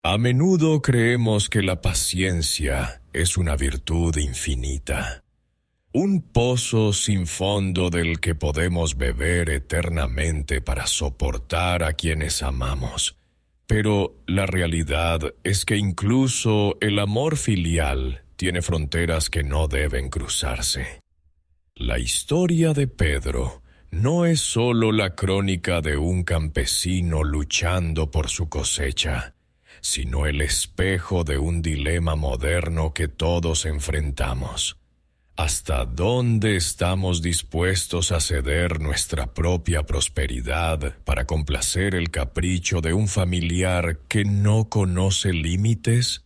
A menudo creemos que la paciencia es una virtud infinita, un pozo sin fondo del que podemos beber eternamente para soportar a quienes amamos. Pero la realidad es que incluso el amor filial tiene fronteras que no deben cruzarse. La historia de Pedro no es solo la crónica de un campesino luchando por su cosecha, sino el espejo de un dilema moderno que todos enfrentamos. ¿Hasta dónde estamos dispuestos a ceder nuestra propia prosperidad para complacer el capricho de un familiar que no conoce límites?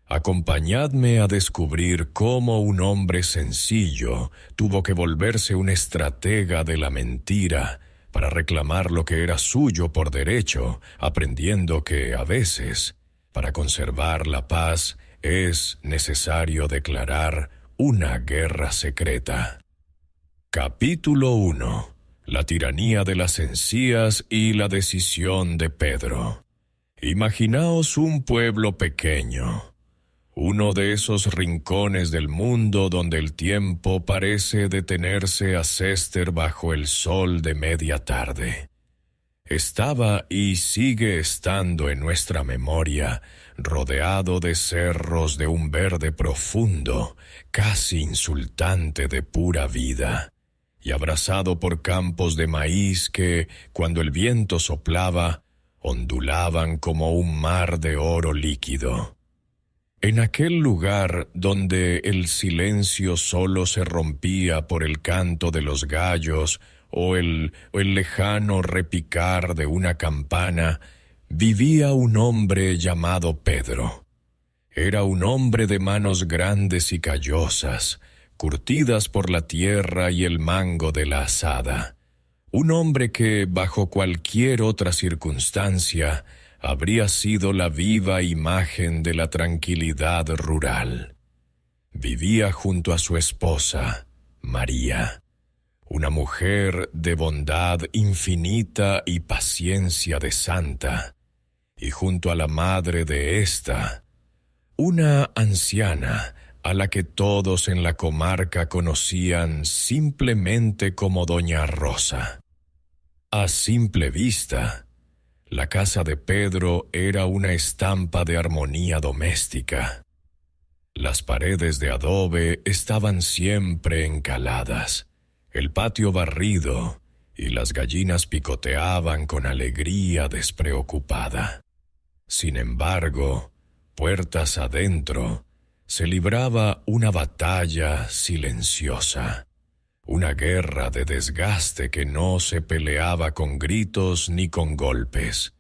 Acompañadme a descubrir cómo un hombre sencillo tuvo que volverse un estratega de la mentira para reclamar lo que era suyo por derecho, aprendiendo que, a veces, para conservar la paz, es necesario declarar una guerra secreta. Capítulo 1. La tiranía de las encías y la decisión de Pedro. Imaginaos un pueblo pequeño, uno de esos rincones del mundo donde el tiempo parece detenerse a cester bajo el sol de media tarde. Estaba y sigue estando en nuestra memoria, rodeado de cerros de un verde profundo, casi insultante de pura vida, y abrazado por campos de maíz que, cuando el viento soplaba, ondulaban como un mar de oro líquido. En aquel lugar donde el silencio solo se rompía por el canto de los gallos o el lejano repicar de una campana, vivía un hombre llamado Pedro. Era un hombre de manos grandes y callosas, curtidas por la tierra y el mango de la azada. Un hombre que, bajo cualquier otra circunstancia, habría sido la viva imagen de la tranquilidad rural. Vivía junto a su esposa, María, una mujer de bondad infinita y paciencia de santa, y junto a la madre de ésta, una anciana a la que todos en la comarca conocían simplemente como Doña Rosa. A simple vista, la casa de Pedro era una estampa de armonía doméstica. Las paredes de adobe estaban siempre encaladas, el patio barrido, y las gallinas picoteaban con alegría despreocupada. Sin embargo, puertas adentro, se libraba una batalla silenciosa, una guerra de desgaste que no se peleaba con gritos ni con golpes,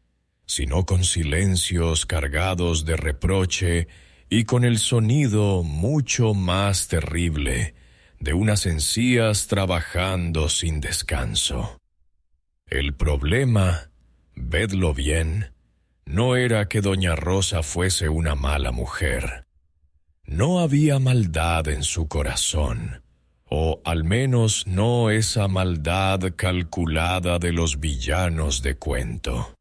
sino con silencios cargados de reproche y con el sonido mucho más terrible de unas encías trabajando sin descanso. El problema, vedlo bien, no era que Doña Rosa fuese una mala mujer. No había maldad en su corazón, o al menos no esa maldad calculada de los villanos de cuento.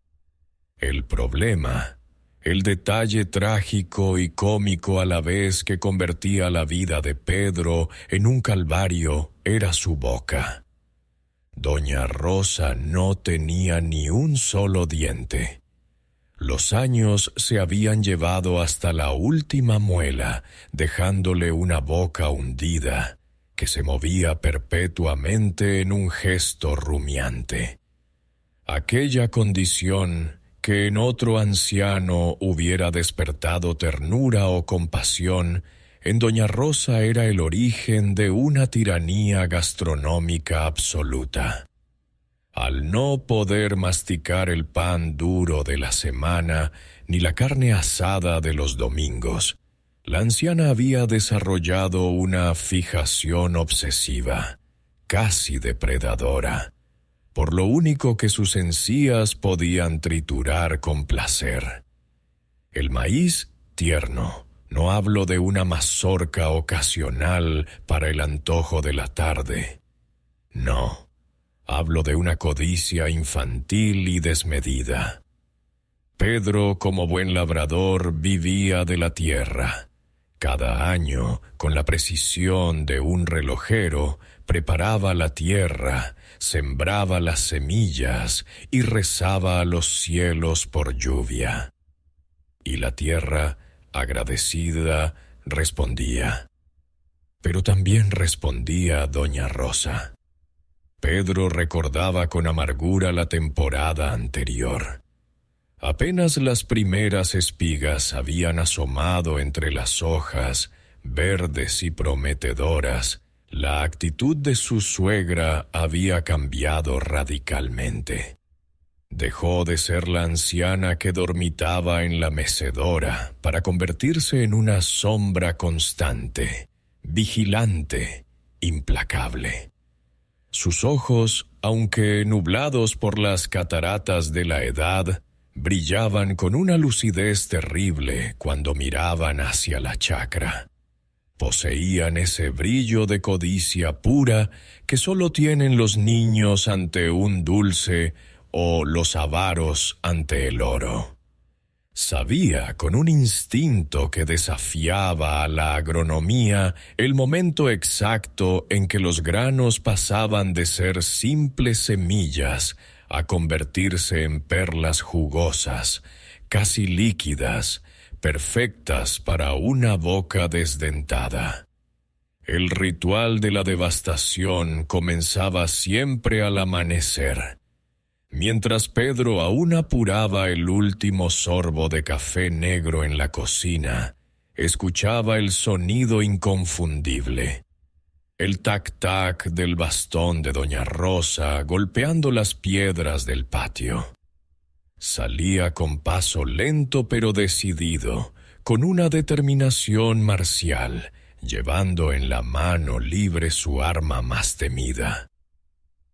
El problema, el detalle trágico y cómico a la vez que convertía la vida de Pedro en un calvario, era su boca. Doña Rosa no tenía ni un solo diente. Los años se habían llevado hasta la última muela, dejándole una boca hundida, que se movía perpetuamente en un gesto rumiante. Aquella condición que en otro anciano hubiera despertado ternura o compasión, en Doña Rosa era el origen de una tiranía gastronómica absoluta. Al no poder masticar el pan duro de la semana ni la carne asada de los domingos, la anciana había desarrollado una fijación obsesiva, casi depredadora, por lo único que sus encías podían triturar con placer. El maíz tierno, no hablo de una mazorca ocasional para el antojo de la tarde. No, hablo de una codicia infantil y desmedida. Pedro, como buen labrador, vivía de la tierra. Cada año, con la precisión de un relojero, preparaba la tierra, sembraba las semillas y rezaba a los cielos por lluvia. Y la tierra, agradecida, respondía. Pero también respondía doña Rosa. Pedro recordaba con amargura la temporada anterior. Apenas las primeras espigas habían asomado entre las hojas, verdes y prometedoras, la actitud de su suegra había cambiado radicalmente. Dejó de ser la anciana que dormitaba en la mecedora para convertirse en una sombra constante, vigilante, implacable. Sus ojos, aunque nublados por las cataratas de la edad, brillaban con una lucidez terrible cuando miraban hacia la chacra. Poseían ese brillo de codicia pura que solo tienen los niños ante un dulce o los avaros ante el oro. Sabía con un instinto que desafiaba a la agronomía el momento exacto en que los granos pasaban de ser simples semillas a convertirse en perlas jugosas, casi líquidas, perfectas para una boca desdentada. El ritual de la devastación comenzaba siempre al amanecer. Mientras Pedro aún apuraba el último sorbo de café negro en la cocina, escuchaba el sonido inconfundible. El tac-tac del bastón de doña Rosa golpeando las piedras del patio. Salía con paso lento pero decidido, con una determinación marcial, llevando en la mano libre su arma más temida.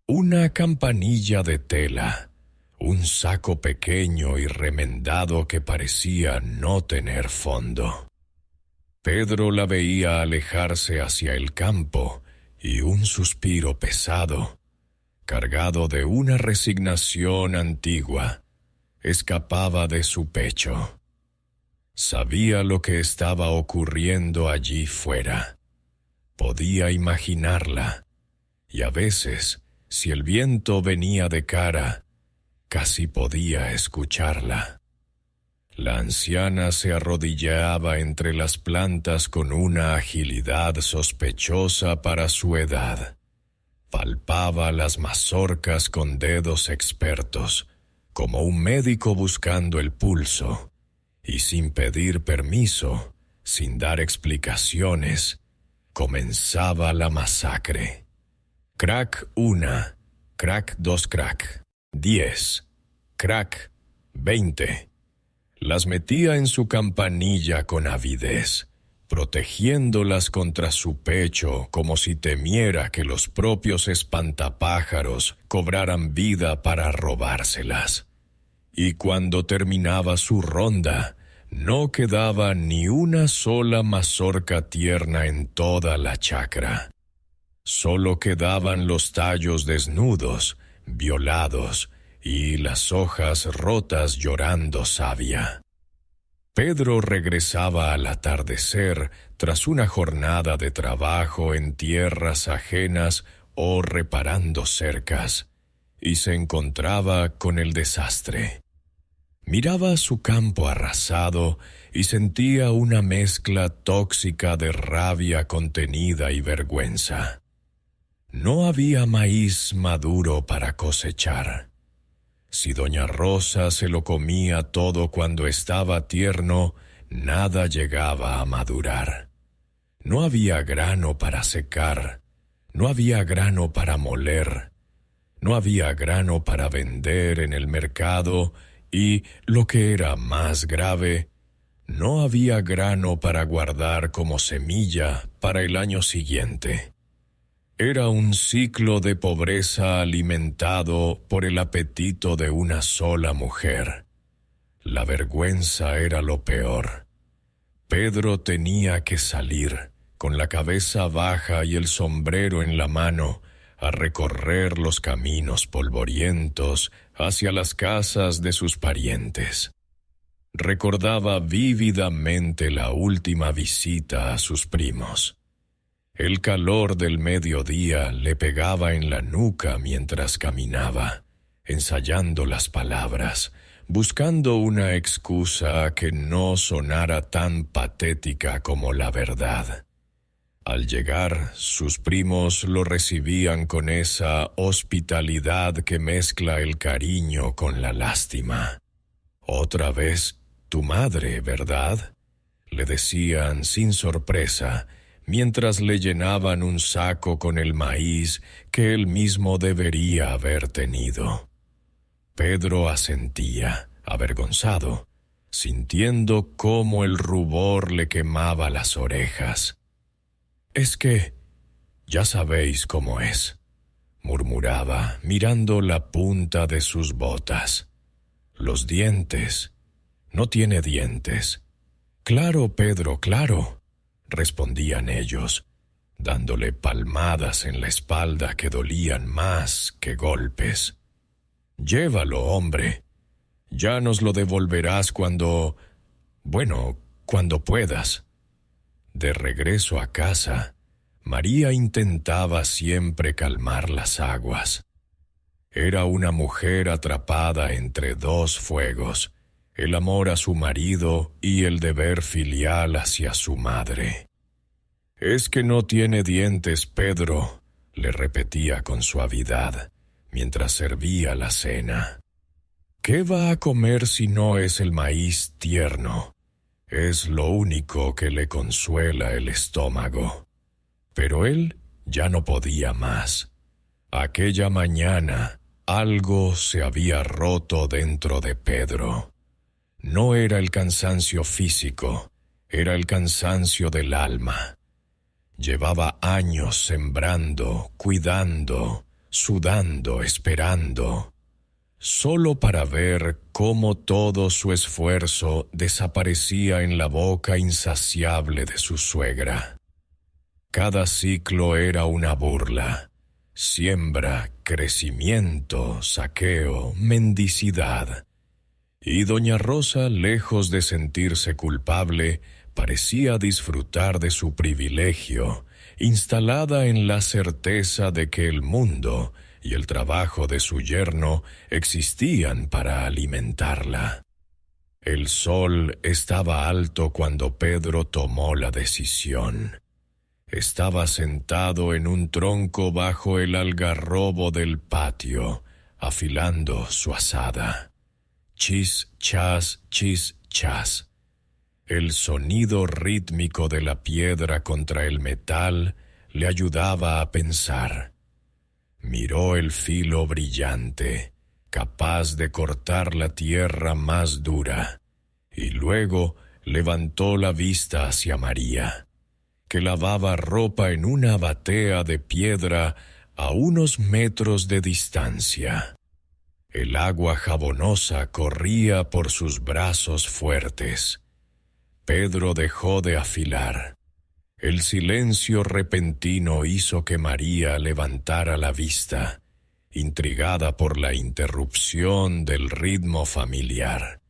Una campanilla de tela, un saco pequeño y remendado que parecía no tener fondo. Pedro la veía alejarse hacia el campo y un suspiro pesado, cargado de una resignación antigua, escapaba de su pecho. Sabía lo que estaba ocurriendo allí fuera. Podía imaginarla, y a veces, si el viento venía de cara, casi podía escucharla. La anciana se arrodillaba entre las plantas con una agilidad sospechosa para su edad. Palpaba las mazorcas con dedos expertos, como un médico buscando el pulso, y sin pedir permiso, sin dar explicaciones, comenzaba la masacre. Crack 1, crack 2 crack, 10, crack 20. Las metía en su campanilla con avidez, protegiéndolas contra su pecho como si temiera que los propios espantapájaros cobraran vida para robárselas. Y cuando terminaba su ronda, no quedaba ni una sola mazorca tierna en toda la chacra. Solo quedaban los tallos desnudos, violados, y las hojas rotas llorando savia. Pedro regresaba al atardecer tras una jornada de trabajo en tierras ajenas o reparando cercas, y se encontraba con el desastre. Miraba su campo arrasado y sentía una mezcla tóxica de rabia contenida y vergüenza. No había maíz maduro para cosechar. Si doña Rosa se lo comía todo cuando estaba tierno, nada llegaba a madurar. No había grano para secar, no había grano para moler, no había grano para vender en el mercado y, lo que era más grave, no había grano para guardar como semilla para el año siguiente. Era un ciclo de pobreza alimentado por el apetito de una sola mujer. La vergüenza era lo peor. Pedro tenía que salir, con la cabeza baja y el sombrero en la mano, a recorrer los caminos polvorientos hacia las casas de sus parientes. recordaba vívidamente la última visita a sus primos. El calor del mediodía le pegaba en la nuca mientras caminaba, ensayando las palabras, buscando una excusa que no sonara tan patética como la verdad. Al llegar, sus primos lo recibían con esa hospitalidad que mezcla el cariño con la lástima. «Otra vez, tu madre, ¿verdad?», le decían sin sorpresa, mientras le llenaban un saco con el maíz que él mismo debería haber tenido. Pedro asentía, avergonzado, sintiendo cómo el rubor le quemaba las orejas. «Es que ya sabéis cómo es», murmuraba, mirando la punta de sus botas. «Los dientes. No tiene dientes». «Claro, Pedro, claro», respondían ellos, dándole palmadas en la espalda que dolían más que golpes. «Llévalo, hombre. Ya nos lo devolverás cuando puedas». De regreso a casa, María intentaba siempre calmar las aguas. Era una mujer atrapada entre dos fuegos, el amor a su marido y el deber filial hacia su madre. «Es que no tiene dientes, Pedro», le repetía con suavidad, mientras servía la cena. «¿Qué va a comer si no es el maíz tierno? Es lo único que le consuela el estómago». Pero él ya no podía más. Aquella mañana algo se había roto dentro de Pedro. No era el cansancio físico, era el cansancio del alma. Llevaba años sembrando, cuidando, sudando, esperando, solo para ver cómo todo su esfuerzo desaparecía en la boca insaciable de su suegra. Cada ciclo era una burla: siembra, crecimiento, saqueo, mendicidad. Y doña Rosa, lejos de sentirse culpable, parecía disfrutar de su privilegio, instalada en la certeza de que el mundo y el trabajo de su yerno existían para alimentarla. El sol estaba alto cuando Pedro tomó la decisión. Estaba sentado en un tronco bajo el algarrobo del patio, afilando su azada. Chis, chas, chis, chas. El sonido rítmico de la piedra contra el metal le ayudaba a pensar. Miró el filo brillante, capaz de cortar la tierra más dura, y luego levantó la vista hacia María, que lavaba ropa en una batea de piedra a unos metros de distancia. El agua jabonosa corría por sus brazos fuertes. Pedro dejó de afilar. El silencio repentino hizo que María levantara la vista, intrigada por la interrupción del ritmo familiar.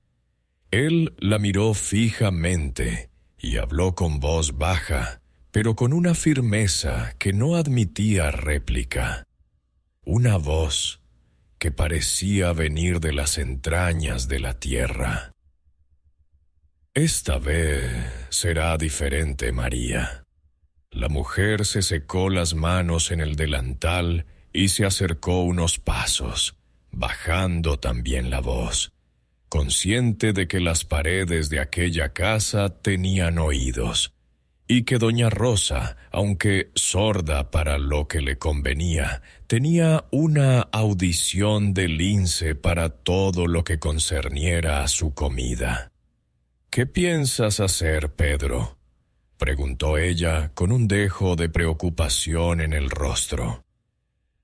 Él la miró fijamente y habló con voz baja, pero con una firmeza que no admitía réplica. Una voz que parecía venir de las entrañas de la tierra. «Esta vez será diferente, María». La mujer se secó las manos en el delantal y se acercó unos pasos, bajando también la voz, consciente de que las paredes de aquella casa tenían oídos, y que doña Rosa, aunque sorda para lo que le convenía, tenía una audición de lince para todo lo que concerniera a su comida. «¿Qué piensas hacer, Pedro?», preguntó ella con un dejo de preocupación en el rostro.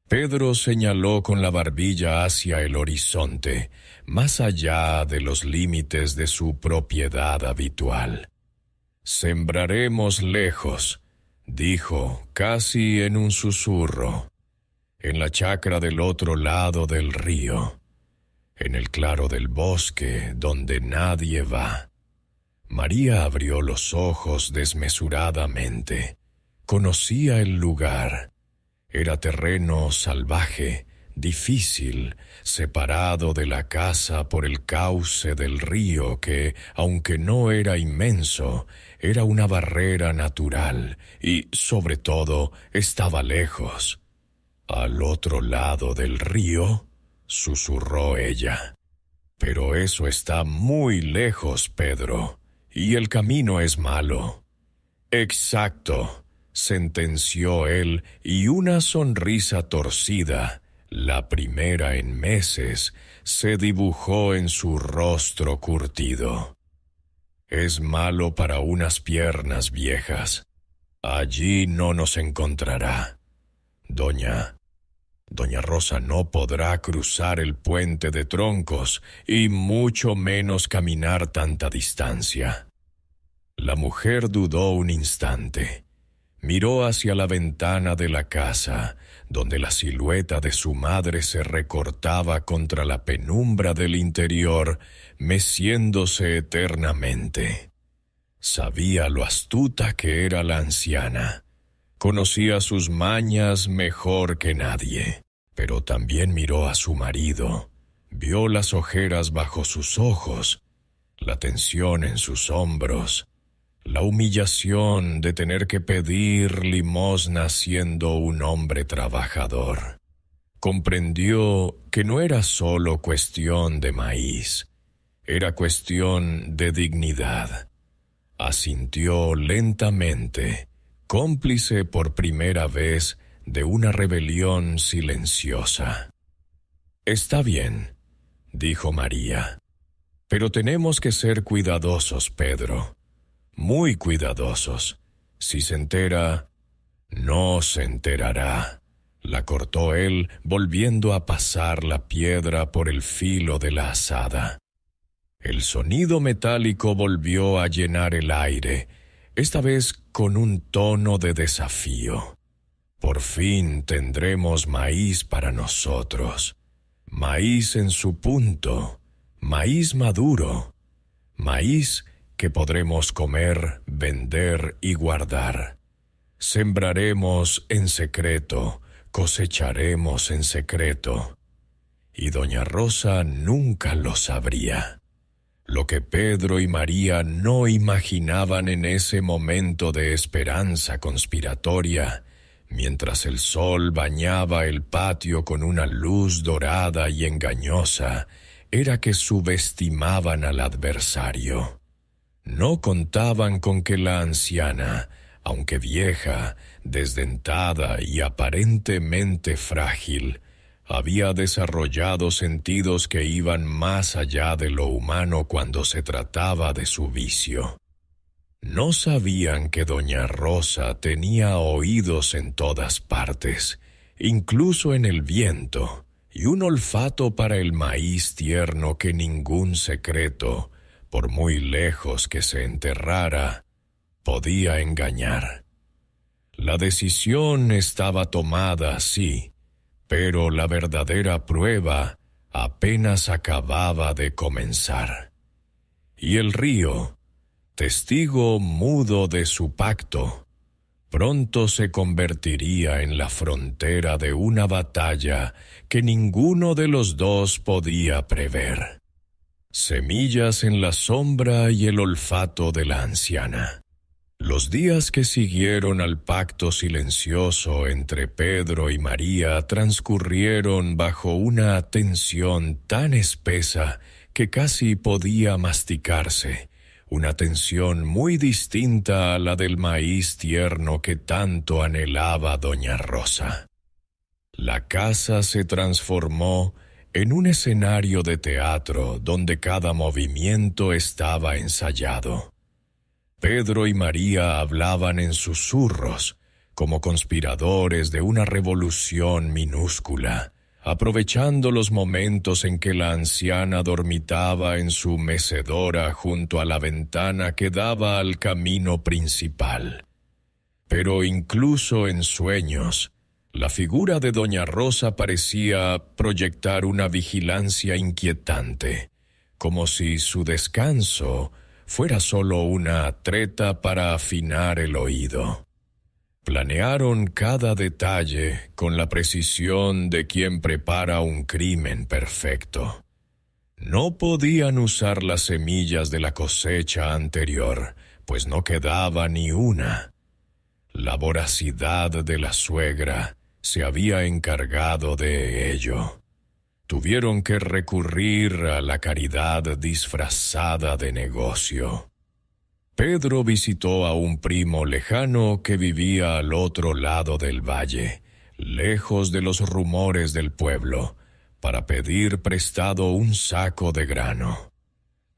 Pedro señaló con la barbilla hacia el horizonte, más allá de los límites de su propiedad habitual. «Sembraremos lejos», dijo casi en un susurro, «en la chacra del otro lado del río. en el claro del bosque donde nadie va. María abrió los ojos desmesuradamente. Conocía el lugar. Era terreno salvaje, difícil, separado de la casa por el cauce del río que, aunque no era inmenso, era una barrera natural y, sobre todo, estaba lejos. «Al otro lado del río», susurró ella. «Pero eso está muy lejos, Pedro, y el camino es malo». «Exacto», sentenció él, y una sonrisa torcida, la primera en meses, se dibujó en su rostro curtido. «Es malo para unas piernas viejas. Allí no nos encontrará. Doña Rosa no podrá cruzar el puente de troncos y mucho menos caminar tanta distancia». La mujer dudó un instante. Miró hacia la ventana de la casa, donde la silueta de su madre se recortaba contra la penumbra del interior, meciéndose eternamente. Sabía lo astuta que era la anciana. Conocía sus mañas mejor que nadie, pero también miró a su marido. Vio las ojeras bajo sus ojos, la tensión en sus hombros, la humillación de tener que pedir limosna siendo un hombre trabajador. Comprendió que no era solo cuestión de maíz, era cuestión de dignidad. Asintió lentamente, cómplice por primera vez de una rebelión silenciosa. «Está bien», dijo María, «pero tenemos que ser cuidadosos, Pedro. Muy cuidadosos. Si se entera...». «No se enterará», la cortó él, volviendo a pasar la piedra por el filo de la azada. El sonido metálico volvió a llenar el aire, esta vez con un tono de desafío. «Por fin tendremos maíz para nosotros. Maíz en su punto, maíz maduro, maíz que podremos comer, vender y guardar. Sembraremos en secreto, cosecharemos en secreto». Y doña Rosa nunca lo sabría. Lo que Pedro y María no imaginaban en ese momento de esperanza conspiratoria, mientras el sol bañaba el patio con una luz dorada y engañosa, era que subestimaban al adversario. No contaban con que la anciana, aunque vieja, desdentada y aparentemente frágil, había desarrollado sentidos que iban más allá de lo humano cuando se trataba de su vicio. No sabían que doña Rosa tenía oídos en todas partes, incluso en el viento, y un olfato para el maíz tierno que ningún secreto, por muy lejos que se enterrara, podía engañar. La decisión estaba tomada, sí, pero la verdadera prueba apenas acababa de comenzar. Y el río, testigo mudo de su pacto, pronto se convertiría en la frontera de una batalla que ninguno de los dos podía prever. Semillas en la sombra y el olfato de la anciana. Los días que siguieron al pacto silencioso entre Pedro y María transcurrieron bajo una tensión tan espesa que casi podía masticarse, una tensión muy distinta a la del maíz tierno que tanto anhelaba doña Rosa. La casa se transformó en un escenario de teatro donde cada movimiento estaba ensayado. Pedro y María hablaban en susurros, como conspiradores de una revolución minúscula, aprovechando los momentos en que la anciana dormitaba en su mecedora junto a la ventana que daba al camino principal. Pero incluso en sueños, La figura de doña Rosa parecía proyectar una vigilancia inquietante, como si su descanso fuera solo una treta para afinar el oído. Planearon cada detalle con la precisión de quien prepara un crimen perfecto. No podían usar las semillas de la cosecha anterior, pues no quedaba ni una. La voracidad de la suegra se había encargado de ello. Tuvieron que recurrir a la caridad disfrazada de negocio. Pedro visitó a un primo lejano que vivía al otro lado del valle, lejos de los rumores del pueblo, para pedir prestado un saco de grano.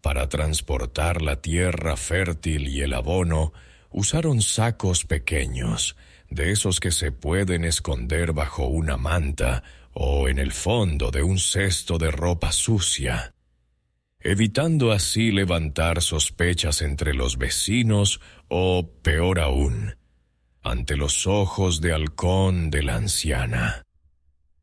Para transportar la tierra fértil y el abono, usaron sacos pequeños, de esos que se pueden esconder bajo una manta o en el fondo de un cesto de ropa sucia, evitando así levantar sospechas entre los vecinos o, peor aún, ante los ojos de halcón de la anciana.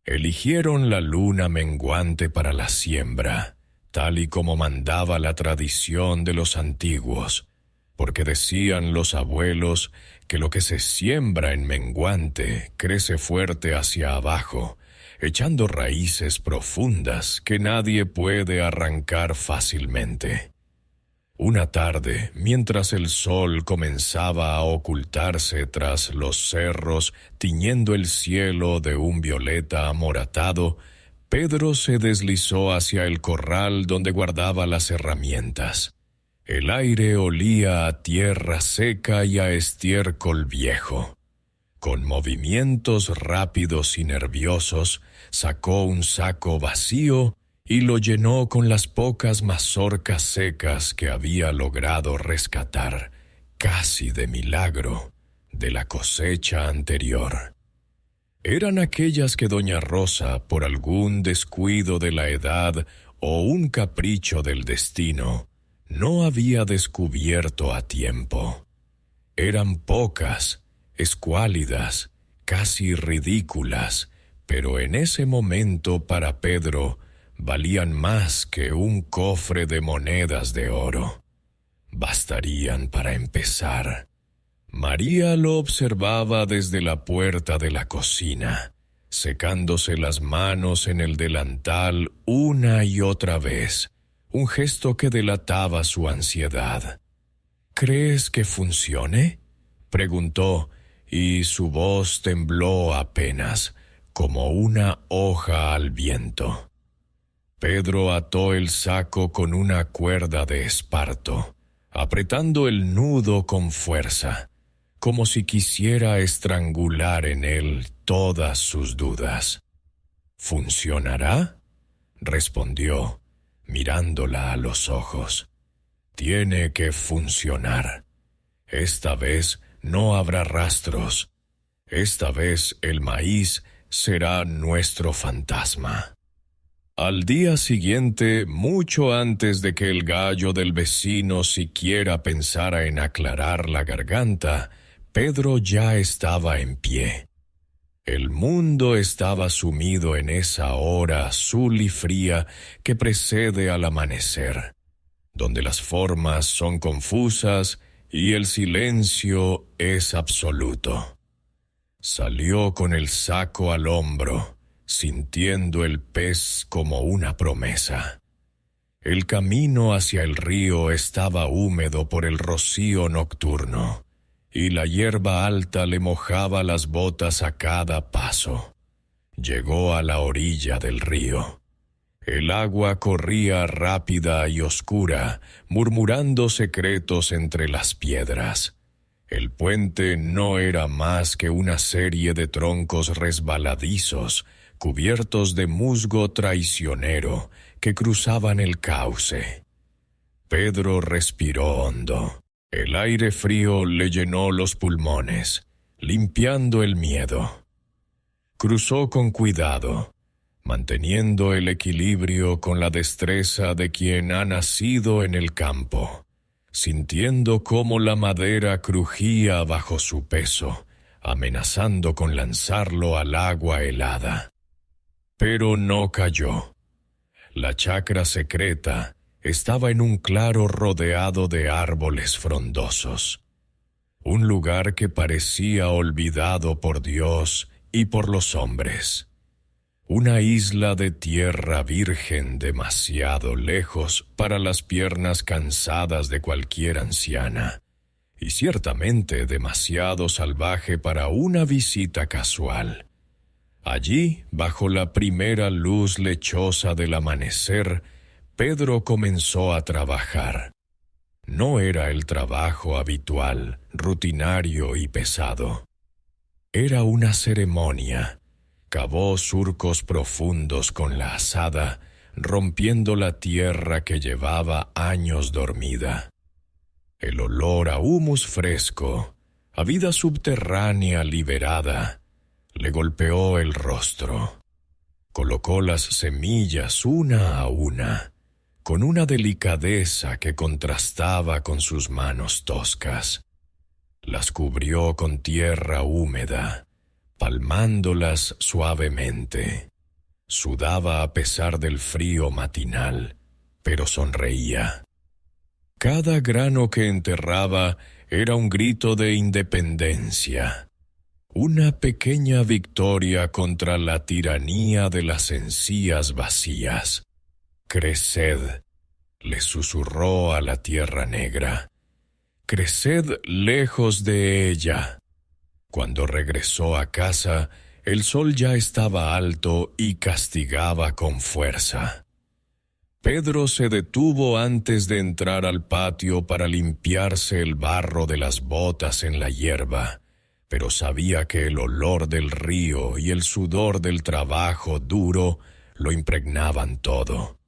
Eligieron la luna menguante para la siembra, tal y como mandaba la tradición de los antiguos, porque decían los abuelos que lo que se siembra en menguante crece fuerte hacia abajo, echando raíces profundas que nadie puede arrancar fácilmente. Una tarde, mientras el sol comenzaba a ocultarse tras los cerros, tiñendo el cielo de un violeta amoratado, Pedro se deslizó hacia el corral donde guardaba las herramientas. El aire olía a tierra seca y a estiércol viejo. Con movimientos rápidos y nerviosos, sacó un saco vacío y lo llenó con las pocas mazorcas secas que había logrado rescatar, casi de milagro, de la cosecha anterior. Eran aquellas que doña Rosa, por algún descuido de la edad o un capricho del destino, no había descubierto a tiempo. Eran pocas, escuálidas, casi ridículas, pero en ese momento para Pedro valían más que un cofre de monedas de oro. Bastarían para empezar. María lo observaba desde la puerta de la cocina, secándose las manos en el delantal una y otra vez, un gesto que delataba su ansiedad. «¿Crees que funcione?», preguntó, y su voz tembló apenas, como una hoja al viento. Pedro ató el saco con una cuerda de esparto, apretando el nudo con fuerza, como si quisiera estrangular en él todas sus dudas. «¿Funcionará?», respondió, mirándola a los ojos. «Tiene que funcionar. Esta vez no habrá rastros. Esta vez el maíz será nuestro fantasma». Al día siguiente, mucho antes de que el gallo del vecino siquiera pensara en aclarar la garganta, Pedro ya estaba en pie. El mundo estaba sumido en esa hora azul y fría que precede al amanecer, donde las formas son confusas y el silencio es absoluto. Salió con el saco al hombro, sintiendo el pez como una promesa. El camino hacia el río estaba húmedo por el rocío nocturno, y la hierba alta le mojaba las botas a cada paso. Llegó a la orilla del río. El agua corría rápida y oscura, murmurando secretos entre las piedras. El puente no era más que una serie de troncos resbaladizos, cubiertos de musgo traicionero, que cruzaban el cauce. Pedro respiró hondo. El aire frío le llenó los pulmones, limpiando el miedo. Cruzó con cuidado, manteniendo el equilibrio con la destreza de quien ha nacido en el campo, sintiendo cómo la madera crujía bajo su peso, amenazando con lanzarlo al agua helada. Pero no cayó. La chacra secreta estaba en un claro rodeado de árboles frondosos. Un lugar que parecía olvidado por Dios y por los hombres. Una isla de tierra virgen demasiado lejos para las piernas cansadas de cualquier anciana, y ciertamente demasiado salvaje para una visita casual. Allí, bajo la primera luz lechosa del amanecer, Pedro comenzó a trabajar. No era el trabajo habitual, rutinario y pesado. Era una ceremonia. Cavó surcos profundos con la azada, rompiendo la tierra que llevaba años dormida. El olor a humus fresco, a vida subterránea liberada, le golpeó el rostro. Colocó las semillas una a una, con una delicadeza que contrastaba con sus manos toscas. Las cubrió con tierra húmeda, palmándolas suavemente. Sudaba a pesar del frío matinal, pero sonreía. Cada grano que enterraba era un grito de independencia, una pequeña victoria contra la tiranía de las encías vacías. «Creced», le susurró a la tierra negra. «Creced lejos de ella». Cuando regresó a casa, el sol ya estaba alto y castigaba con fuerza. Pedro se detuvo antes de entrar al patio para limpiarse el barro de las botas en la hierba, pero sabía que el olor del río y el sudor del trabajo duro lo impregnaban todo.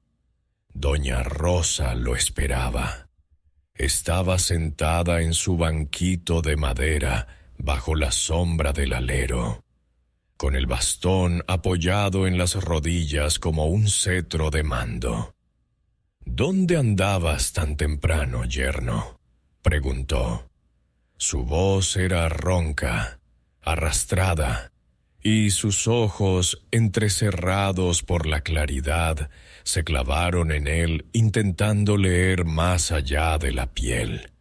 Doña Rosa lo esperaba. Estaba sentada en su banquito de madera bajo la sombra del alero, con el bastón apoyado en las rodillas como un cetro de mando. «¿Dónde andabas tan temprano, yerno?», preguntó. Su voz era ronca, arrastrada, y sus ojos, entrecerrados por la claridad, se clavaron en él intentando leer más allá de la piel.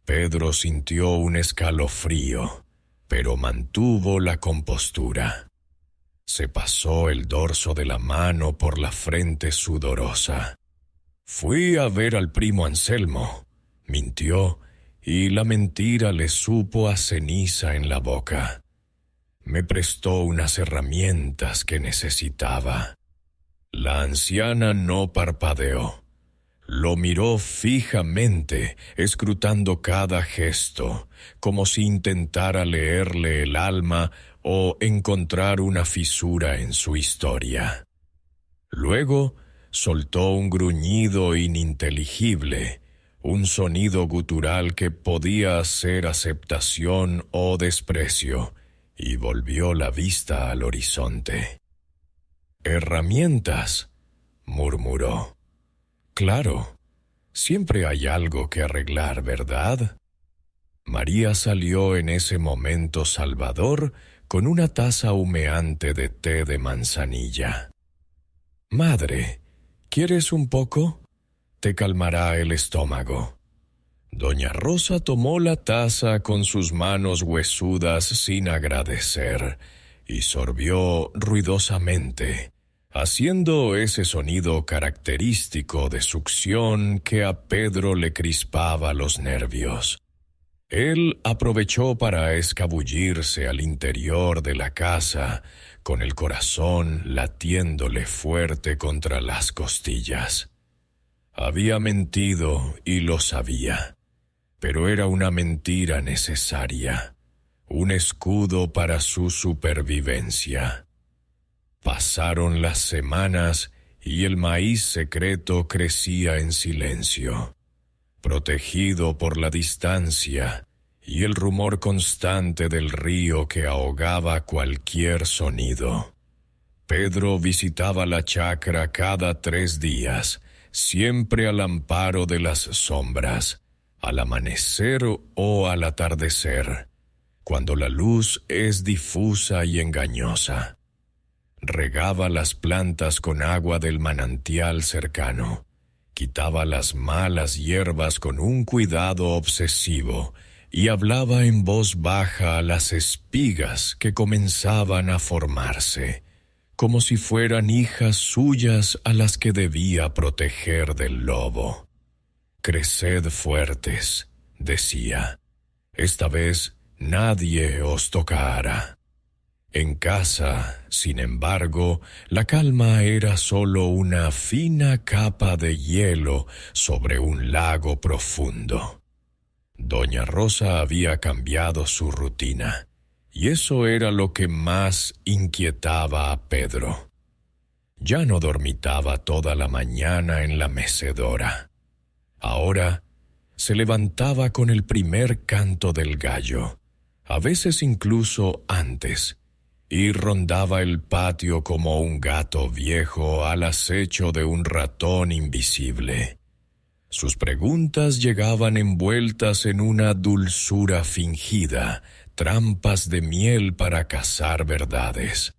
Pedro sintió un escalofrío, pero mantuvo la compostura. Se pasó el dorso de la mano por la frente sudorosa. «Fui a ver al primo Anselmo», mintió, y la mentira le supo a ceniza en la boca. «Me prestó unas herramientas que necesitaba». La anciana no parpadeó. Lo miró fijamente, escrutando cada gesto, como si intentara leerle el alma o encontrar una fisura en su historia. Luego soltó un gruñido ininteligible, un sonido gutural que podía ser aceptación o desprecio, y volvió la vista al horizonte. «Herramientas», murmuró. «Claro, siempre hay algo que arreglar, ¿verdad?». María salió en ese momento salvador con una taza humeante de té de manzanilla. «Madre, ¿quieres un poco? Te calmará el estómago». Doña Rosa tomó la taza con sus manos huesudas sin agradecer y sorbió ruidosamente, haciendo ese sonido característico de succión que a Pedro le crispaba los nervios. Él aprovechó para escabullirse al interior de la casa, con el corazón latiéndole fuerte contra las costillas. Había mentido y lo sabía, pero era una mentira necesaria, un escudo para su supervivencia. Pasaron las semanas y el maíz secreto crecía en silencio, protegido por la distancia y el rumor constante del río que ahogaba cualquier sonido. Pedro visitaba la chacra cada 3 días, siempre al amparo de las sombras, al amanecer o al atardecer, cuando la luz es difusa y engañosa. Regaba las plantas con agua del manantial cercano, quitaba las malas hierbas con un cuidado obsesivo y hablaba en voz baja a las espigas que comenzaban a formarse, como si fueran hijas suyas a las que debía proteger del lobo. «Creced fuertes», decía, «esta vez nadie os tocará». En casa, sin embargo, la calma era solo una fina capa de hielo sobre un lago profundo. Doña Rosa había cambiado su rutina, y eso era lo que más inquietaba a Pedro. Ya no dormitaba toda la mañana en la mecedora. Ahora se levantaba con el primer canto del gallo, a veces incluso antes, y rondaba el patio como un gato viejo al acecho de un ratón invisible. Sus preguntas llegaban envueltas en una dulzura fingida, trampas de miel para cazar verdades.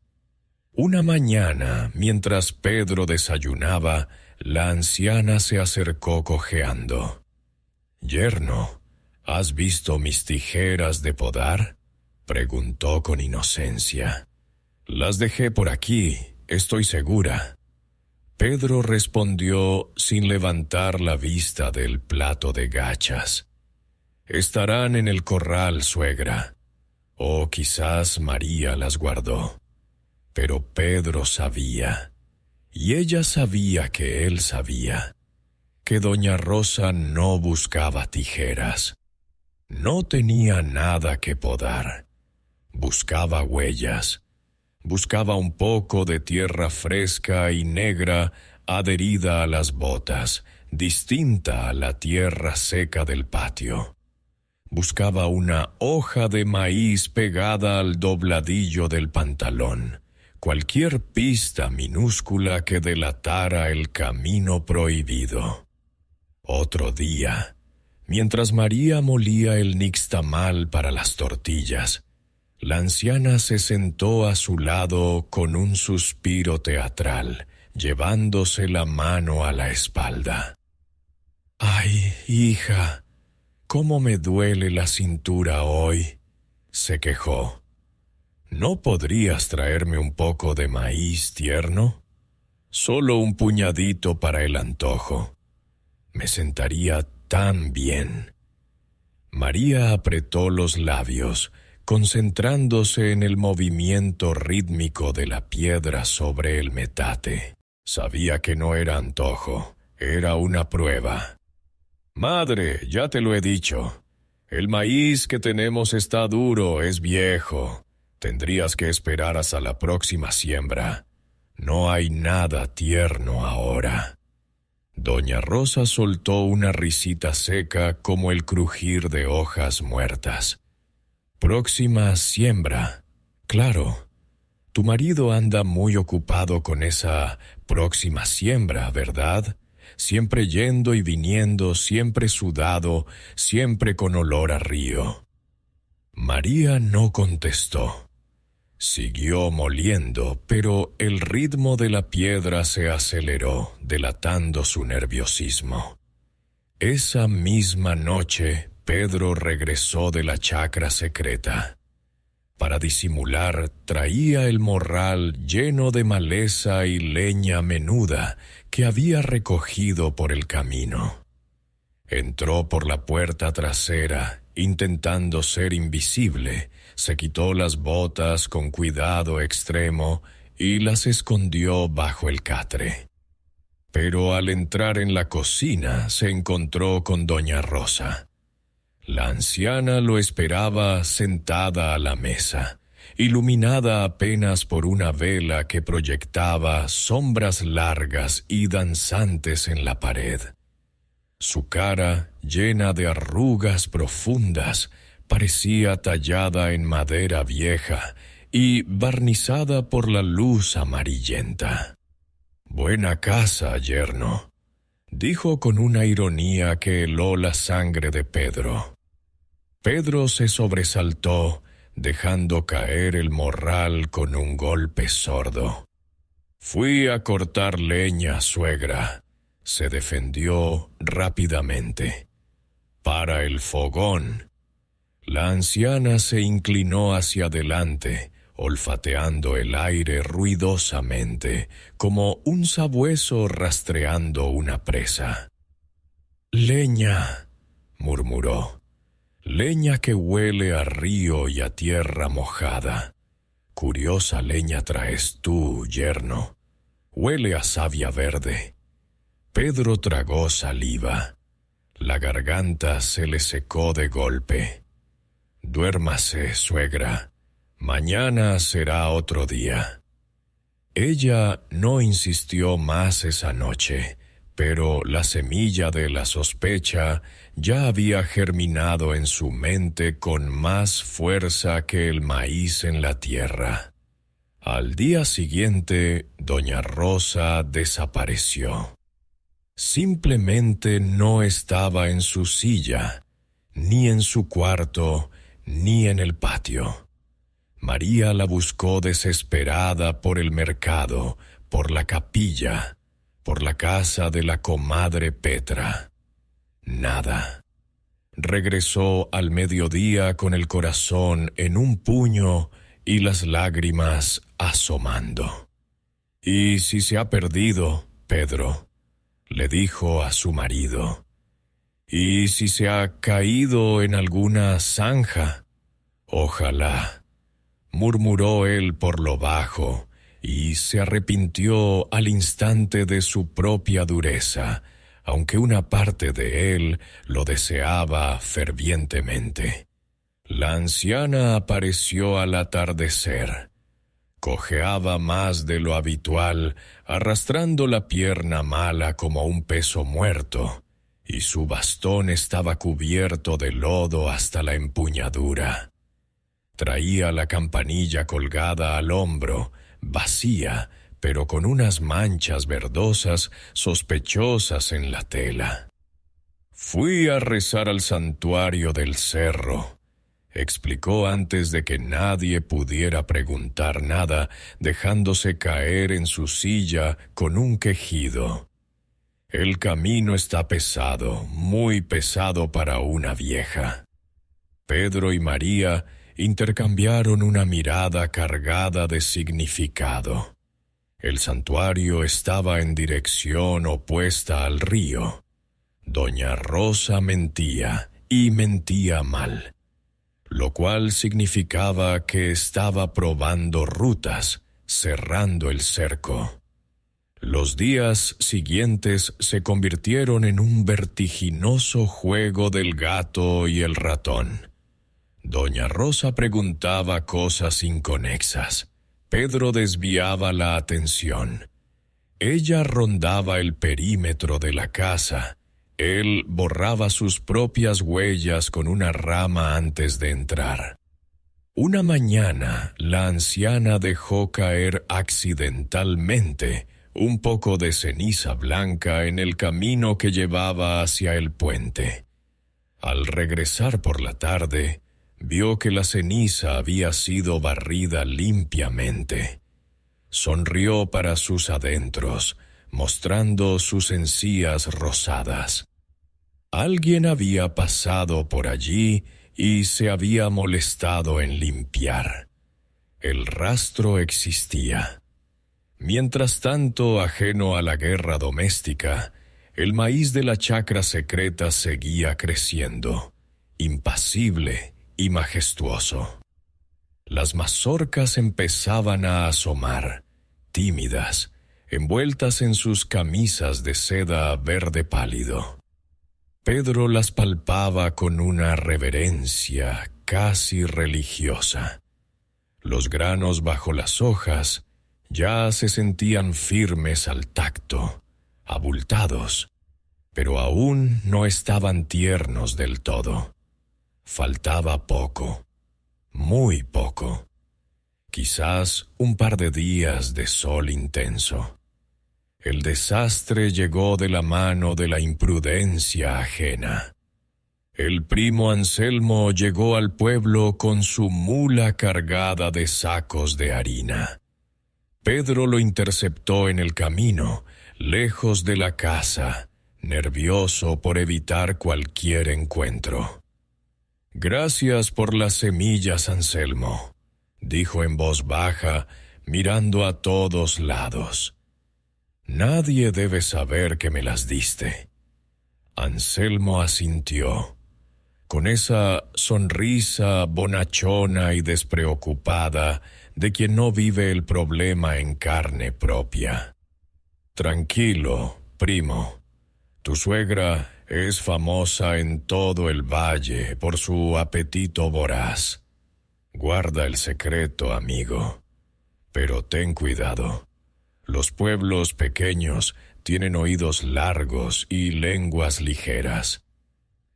Una mañana, mientras Pedro desayunaba, la anciana se acercó cojeando. «Yerno, ¿has visto mis tijeras de podar?», preguntó con inocencia. «Las dejé por aquí, estoy segura». Pedro respondió sin levantar la vista del plato de gachas. «Estarán en el corral, suegra. O quizás María las guardó». Pero Pedro sabía, y ella sabía que él sabía, que doña Rosa no buscaba tijeras. No tenía nada que podar. Buscaba huellas. Buscaba un poco de tierra fresca y negra adherida a las botas, distinta a la tierra seca del patio. Buscaba una hoja de maíz pegada al dobladillo del pantalón, cualquier pista minúscula que delatara el camino prohibido. Otro día, mientras María molía el nixtamal para las tortillas, la anciana se sentó a su lado con un suspiro teatral, llevándose la mano a la espalda. «Ay, hija, cómo me duele la cintura hoy», se quejó. «¿No podrías traerme un poco de maíz tierno? Solo un puñadito para el antojo. Me sentaría tan bien». María apretó los labios, concentrándose en el movimiento rítmico de la piedra sobre el metate. Sabía que no era antojo, era una prueba. «Madre, ya te lo he dicho. El maíz que tenemos está duro, es viejo. Tendrías que esperar hasta la próxima siembra. No hay nada tierno ahora». Doña Rosa soltó una risita seca como el crujir de hojas muertas. «Próxima siembra. Claro. Tu marido anda muy ocupado con esa próxima siembra, ¿verdad? Siempre yendo y viniendo, siempre sudado, siempre con olor a río». María no contestó. Siguió moliendo, pero el ritmo de la piedra se aceleró, delatando su nerviosismo. Esa misma noche, Pedro regresó de la chacra secreta. Para disimular, traía el morral lleno de maleza y leña menuda que había recogido por el camino. Entró por la puerta trasera, intentando ser invisible, se quitó las botas con cuidado extremo y las escondió bajo el catre. Pero al entrar en la cocina se encontró con doña Rosa. La anciana lo esperaba sentada a la mesa, iluminada apenas por una vela que proyectaba sombras largas y danzantes en la pared. Su cara, llena de arrugas profundas, parecía tallada en madera vieja y barnizada por la luz amarillenta. «Buena casa, yerno», dijo con una ironía que heló la sangre de Pedro. Pedro se sobresaltó, dejando caer el morral con un golpe sordo. «Fui a cortar leña, suegra», se defendió rápidamente. «Para el fogón». La anciana se inclinó hacia adelante, olfateando el aire ruidosamente, como un sabueso rastreando una presa. «Leña», murmuró. «Leña que huele a río y a tierra mojada. Curiosa leña traes tú, yerno. Huele a savia verde». Pedro tragó saliva. La garganta se le secó de golpe. «Duérmase, suegra. Mañana será otro día». Ella no insistió más esa noche, pero la semilla de la sospecha ya había germinado en su mente con más fuerza que el maíz en la tierra. Al día siguiente, doña Rosa desapareció. Simplemente no estaba en su silla, ni en su cuarto, ni en el patio. María la buscó desesperada por el mercado, por la capilla, por la casa de la comadre Petra. Nada. Regresó al mediodía con el corazón en un puño y las lágrimas asomando. «¿Y si se ha perdido, Pedro?», le dijo a su marido. «¿Y si se ha caído en alguna zanja?». «Ojalá», murmuró él por lo bajo, y se arrepintió al instante de su propia dureza, aunque una parte de él lo deseaba fervientemente. La anciana apareció al atardecer. Cojeaba más de lo habitual, arrastrando la pierna mala como un peso muerto, y su bastón estaba cubierto de lodo hasta la empuñadura. Traía la campanilla colgada al hombro, vacía, pero con unas manchas verdosas sospechosas en la tela. «Fui a rezar al santuario del cerro», explicó antes de que nadie pudiera preguntar nada, dejándose caer en su silla con un quejido. «El camino está pesado, muy pesado para una vieja». Pedro y María intercambiaron una mirada cargada de significado. El santuario estaba en dirección opuesta al río. Doña Rosa mentía, y mentía mal, lo cual significaba que estaba probando rutas, cerrando el cerco. Los días siguientes se convirtieron en un vertiginoso juego del gato y el ratón. Doña Rosa preguntaba cosas inconexas. Pedro desviaba la atención. Ella rondaba el perímetro de la casa. Él borraba sus propias huellas con una rama antes de entrar. Una mañana, la anciana dejó caer accidentalmente un poco de ceniza blanca en el camino que llevaba hacia el puente. Al regresar por la tarde, vio que la ceniza había sido barrida limpiamente. Sonrió para sus adentros, mostrando sus encías rosadas. Alguien había pasado por allí y se había molestado en limpiar. El rastro existía. Mientras tanto, ajeno a la guerra doméstica, el maíz de la chacra secreta seguía creciendo, impasible y majestuoso. Las mazorcas empezaban a asomar, tímidas, envueltas en sus camisas de seda verde pálido. Pedro las palpaba con una reverencia casi religiosa. Los granos bajo las hojas ya se sentían firmes al tacto, abultados, pero aún no estaban tiernos del todo. Faltaba poco, muy poco, quizás un par de días de sol intenso. El desastre llegó de la mano de la imprudencia ajena. El primo Anselmo llegó al pueblo con su mula cargada de sacos de harina. Pedro lo interceptó en el camino, lejos de la casa, nervioso por evitar cualquier encuentro. «Gracias por las semillas, Anselmo», dijo en voz baja, mirando a todos lados. «Nadie debe saber que me las diste». Anselmo asintió, con esa sonrisa bonachona y despreocupada de quien no vive el problema en carne propia. «Tranquilo, primo. Tu suegra es famosa en todo el valle por su apetito voraz. Guarda el secreto, amigo. Pero ten cuidado. Los pueblos pequeños tienen oídos largos y lenguas ligeras».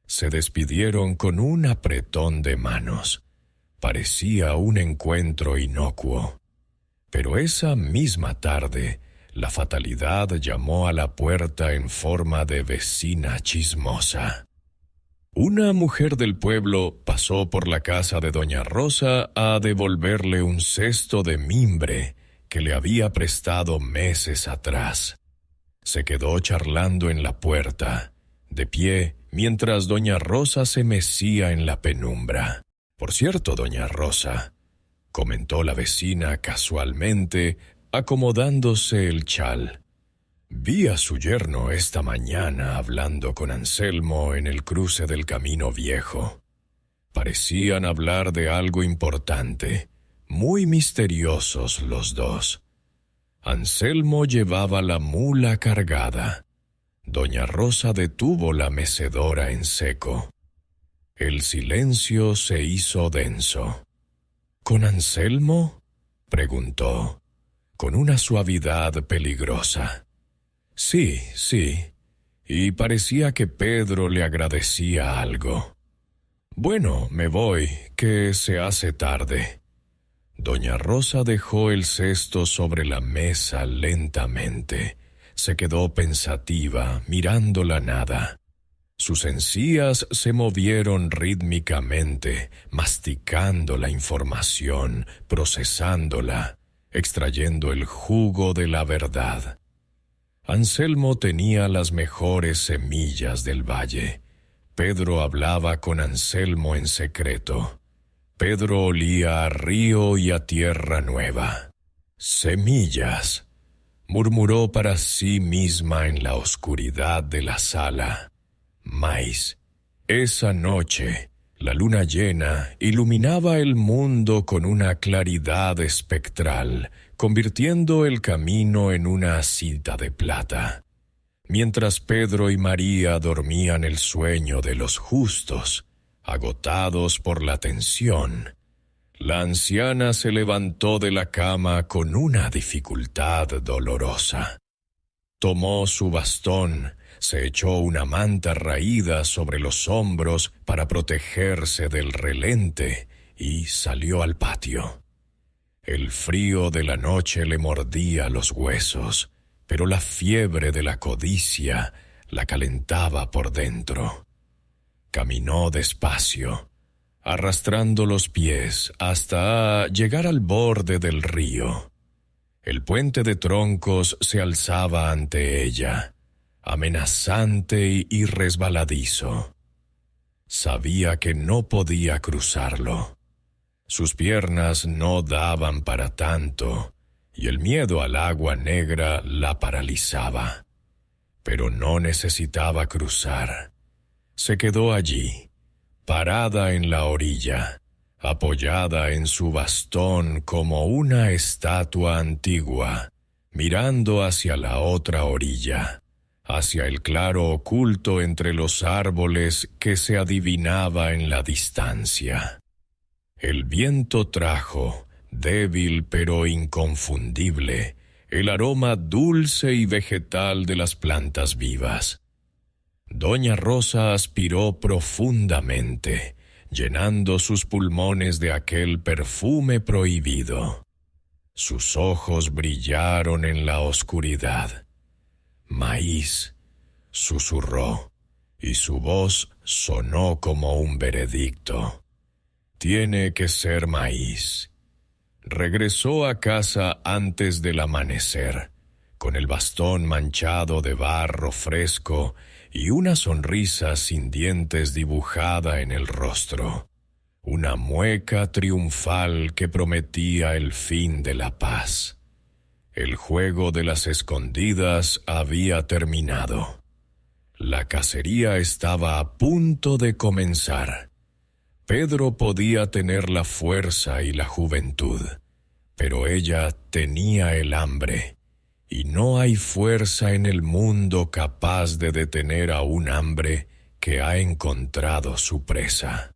Se despidieron con un apretón de manos. Parecía un encuentro inocuo. Pero esa misma tarde, la fatalidad llamó a la puerta en forma de vecina chismosa. Una mujer del pueblo pasó por la casa de doña Rosa a devolverle un cesto de mimbre que le había prestado meses atrás. Se quedó charlando en la puerta, de pie, mientras doña Rosa se mecía en la penumbra. «Por cierto, doña Rosa», comentó la vecina casualmente, acomodándose el chal, «vi a su yerno esta mañana hablando con Anselmo en el cruce del camino viejo. Parecían hablar de algo importante, muy misteriosos los dos. Anselmo llevaba la mula cargada. Doña Rosa detuvo la mecedora en seco. El silencio se hizo denso. «¿Con Anselmo?», preguntó, con una suavidad peligrosa. «Sí, sí, y parecía que Pedro le agradecía algo. Bueno, me voy, que se hace tarde». Doña Rosa dejó el cesto sobre la mesa lentamente. Se quedó pensativa, mirando la nada. Sus encías se movieron rítmicamente, masticando la información, procesándola, extrayendo el jugo de la verdad. Anselmo tenía las mejores semillas del valle. Pedro hablaba con Anselmo en secreto. Pedro olía a río y a tierra nueva. «Semillas», murmuró para sí misma en la oscuridad de la sala. «Maíz». Esa noche, la luna llena iluminaba el mundo con una claridad espectral, convirtiendo el camino en una cinta de plata. Mientras Pedro y María dormían el sueño de los justos, agotados por la tensión, la anciana se levantó de la cama con una dificultad dolorosa. Tomó su bastón, se echó una manta raída sobre los hombros para protegerse del relente y salió al patio. El frío de la noche le mordía los huesos, pero la fiebre de la codicia la calentaba por dentro. Caminó despacio, arrastrando los pies hasta llegar al borde del río. El puente de troncos se alzaba ante ella, amenazante y resbaladizo. Sabía que no podía cruzarlo. Sus piernas no daban para tanto, y el miedo al agua negra la paralizaba. Pero no necesitaba cruzar. Se quedó allí, parada en la orilla, apoyada en su bastón como una estatua antigua, mirando hacia la otra orilla, hacia el claro oculto entre los árboles que se adivinaba en la distancia. El viento trajo, débil pero inconfundible, el aroma dulce y vegetal de las plantas vivas. Doña Rosa aspiró profundamente, llenando sus pulmones de aquel perfume prohibido. Sus ojos brillaron en la oscuridad. «Maíz», susurró, y su voz sonó como un veredicto. Tiene que ser maíz. Regresó a casa antes del amanecer, con el bastón manchado de barro fresco y una sonrisa sin dientes dibujada en el rostro. Una mueca triunfal que prometía el fin de la paz. El juego de las escondidas había terminado. La cacería estaba a punto de comenzar. Pedro podía tener la fuerza y la juventud, pero ella tenía el hambre, y no hay fuerza en el mundo capaz de detener a un hambre que ha encontrado su presa.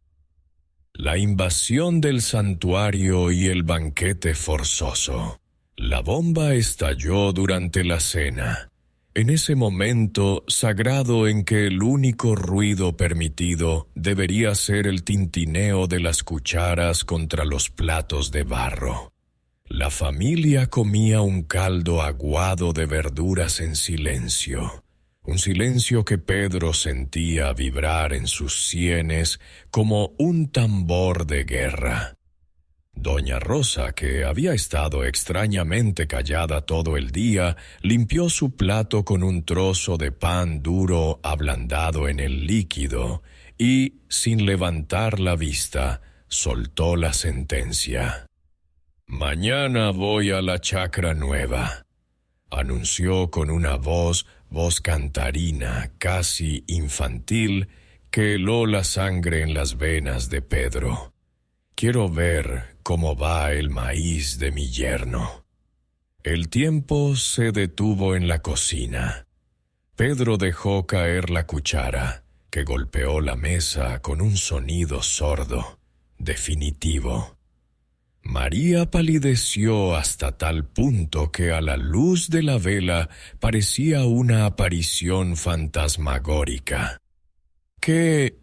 La invasión del santuario y el banquete forzoso. La bomba estalló durante la cena, en ese momento sagrado en que el único ruido permitido debería ser el tintineo de las cucharas contra los platos de barro. La familia comía un caldo aguado de verduras en silencio. Un silencio que Pedro sentía vibrar en sus sienes como un tambor de guerra. Doña Rosa, que había estado extrañamente callada todo el día, limpió su plato con un trozo de pan duro ablandado en el líquido y, sin levantar la vista, soltó la sentencia. «Mañana voy a la chacra nueva», anunció con una voz cantarina, casi infantil, que heló la sangre en las venas de Pedro. «Quiero ver cómo va el maíz de mi yerno». El tiempo se detuvo en la cocina. Pedro dejó caer la cuchara, que golpeó la mesa con un sonido sordo, definitivo. María palideció hasta tal punto que a la luz de la vela parecía una aparición fantasmagórica. ¿Qué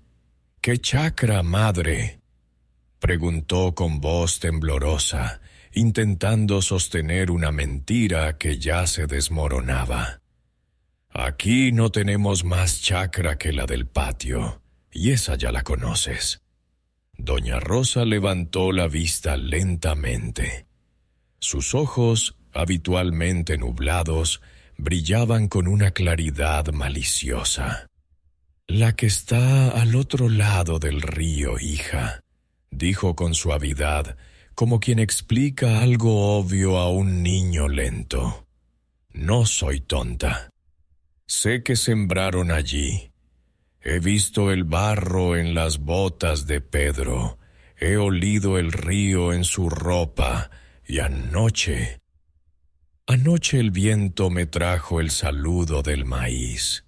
chacra, madre?», preguntó con voz temblorosa, intentando sostener una mentira que ya se desmoronaba. «Aquí no tenemos más chacra que la del patio, y esa ya la conoces». Doña Rosa levantó la vista lentamente. Sus ojos, habitualmente nublados, brillaban con una claridad maliciosa. «La que está al otro lado del río, hija», dijo con suavidad, como quien explica algo obvio a un niño lento. «No soy tonta. Sé que sembraron allí. He visto el barro en las botas de Pedro, he olido el río en su ropa, y anoche el viento me trajo el saludo del maíz.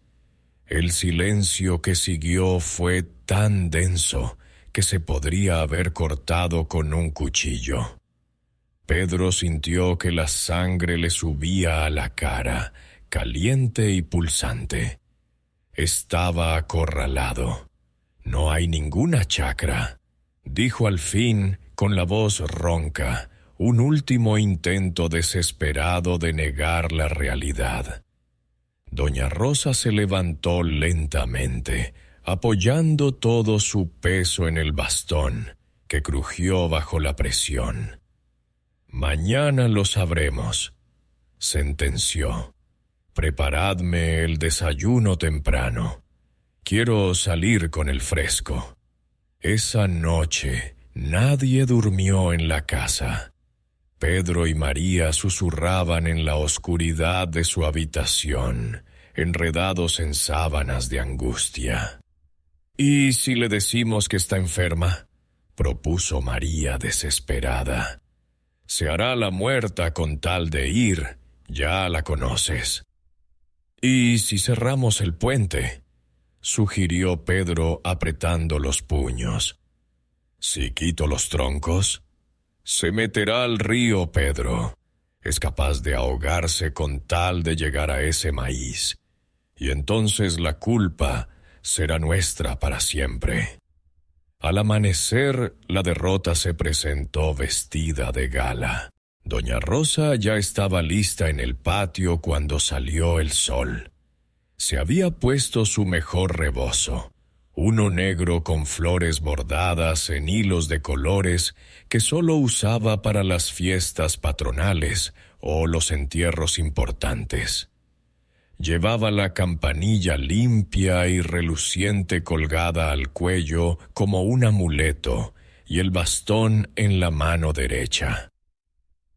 El silencio que siguió fue tan denso que se podría haber cortado con un cuchillo. Pedro sintió que la sangre le subía a la cara, caliente y pulsante. Estaba acorralado. «No hay ninguna chacra», dijo al fin con la voz ronca, un último intento desesperado de negar la realidad. Doña Rosa se levantó lentamente, apoyando todo su peso en el bastón, que crujió bajo la presión. «Mañana lo sabremos», sentenció. «Preparadme el desayuno temprano. Quiero salir con el fresco». Esa noche nadie durmió en la casa. Pedro y María susurraban en la oscuridad de su habitación, enredados en sábanas de angustia. «¿Y si le decimos que está enferma?», propuso María desesperada. «Se hará la muerta con tal de ir, ya la conoces». «¿Y si cerramos el puente?», sugirió Pedro apretando los puños. «¿Si quito los troncos?». «Se meterá al río, Pedro. Es capaz de ahogarse con tal de llegar a ese maíz. Y entonces la culpa será nuestra para siempre». Al amanecer, la derrota se presentó vestida de gala. Doña Rosa ya estaba lista en el patio cuando salió el sol. Se había puesto su mejor rebozo, uno negro con flores bordadas en hilos de colores que solo usaba para las fiestas patronales o los entierros importantes. Llevaba la campanilla limpia y reluciente colgada al cuello como un amuleto y el bastón en la mano derecha.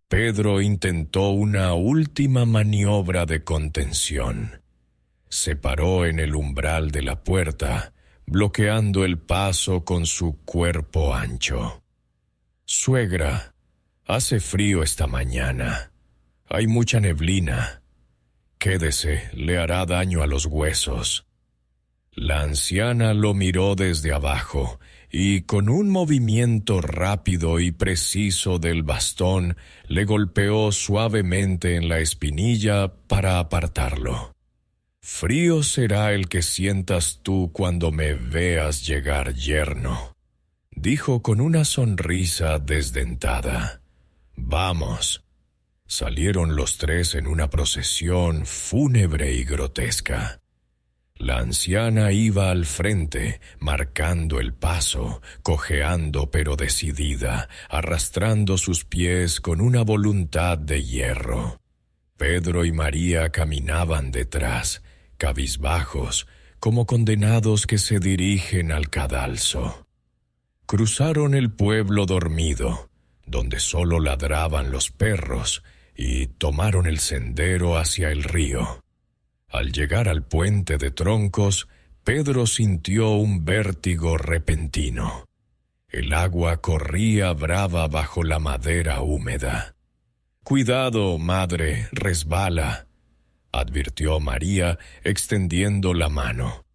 Pedro intentó una última maniobra de contención. Se paró en el umbral de la puerta, bloqueando el paso con su cuerpo ancho. «Suegra, hace frío esta mañana. Hay mucha neblina. Quédese, le hará daño a los huesos». La anciana lo miró desde abajo y con un movimiento rápido y preciso del bastón le golpeó suavemente en la espinilla para apartarlo. «Frío será el que sientas tú cuando me veas llegar, yerno», dijo con una sonrisa desdentada. «Vamos». Salieron los tres en una procesión fúnebre y grotesca. La anciana iba al frente, marcando el paso, cojeando pero decidida, arrastrando sus pies con una voluntad de hierro. Pedro y María caminaban detrás, cabizbajos, como condenados que se dirigen al cadalso. Cruzaron el pueblo dormido, donde solo ladraban los perros, y tomaron el sendero hacia el río. Al llegar al puente de troncos, Pedro sintió un vértigo repentino. El agua corría brava bajo la madera húmeda. «Cuidado, madre, resbala», advirtió María, extendiendo la mano.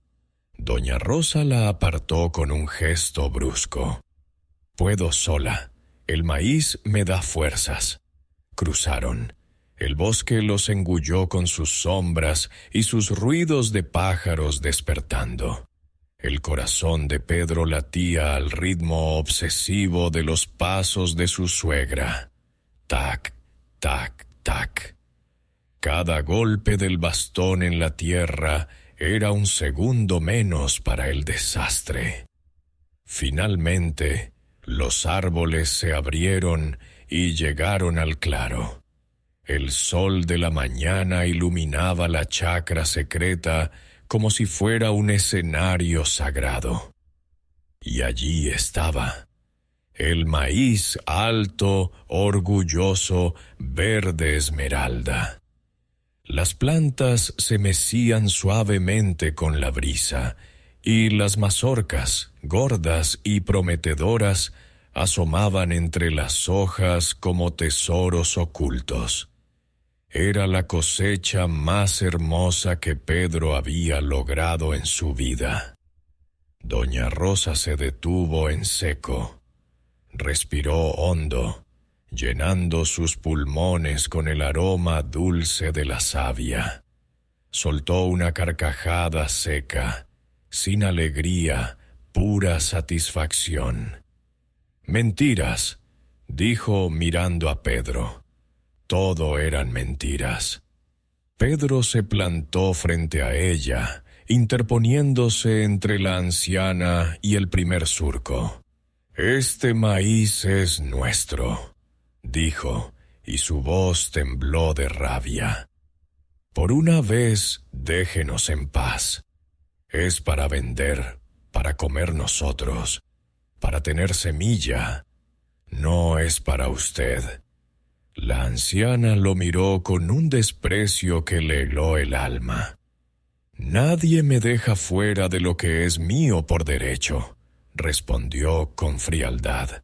Doña Rosa la apartó con un gesto brusco. «Puedo sola. El maíz me da fuerzas». Cruzaron. El bosque los engulló con sus sombras y sus ruidos de pájaros despertando. El corazón de Pedro latía al ritmo obsesivo de los pasos de su suegra. Tac, tac, tac. Cada golpe del bastón en la tierra era un segundo menos para el desastre. Finalmente, los árboles se abrieron y llegaron al claro. El sol de la mañana iluminaba la chacra secreta como si fuera un escenario sagrado. Y allí estaba, el maíz alto, orgulloso, verde esmeralda. Las plantas se mecían suavemente con la brisa, y las mazorcas, gordas y prometedoras, asomaban entre las hojas como tesoros ocultos. Era la cosecha más hermosa que Pedro había logrado en su vida. Doña Rosa se detuvo en seco. Respiró hondo, llenando sus pulmones con el aroma dulce de la savia. Soltó una carcajada seca, sin alegría, pura satisfacción. «Mentiras», dijo mirando a Pedro. Todo eran mentiras. Pedro se plantó frente a ella, interponiéndose entre la anciana y el primer surco. «Este maíz es nuestro», dijo, y su voz tembló de rabia. «Por una vez, déjenos en paz. Es para vender, para comer nosotros, para tener semilla. No es para usted». La anciana lo miró con un desprecio que le heló el alma. «Nadie me deja fuera de lo que es mío por derecho», respondió con frialdad.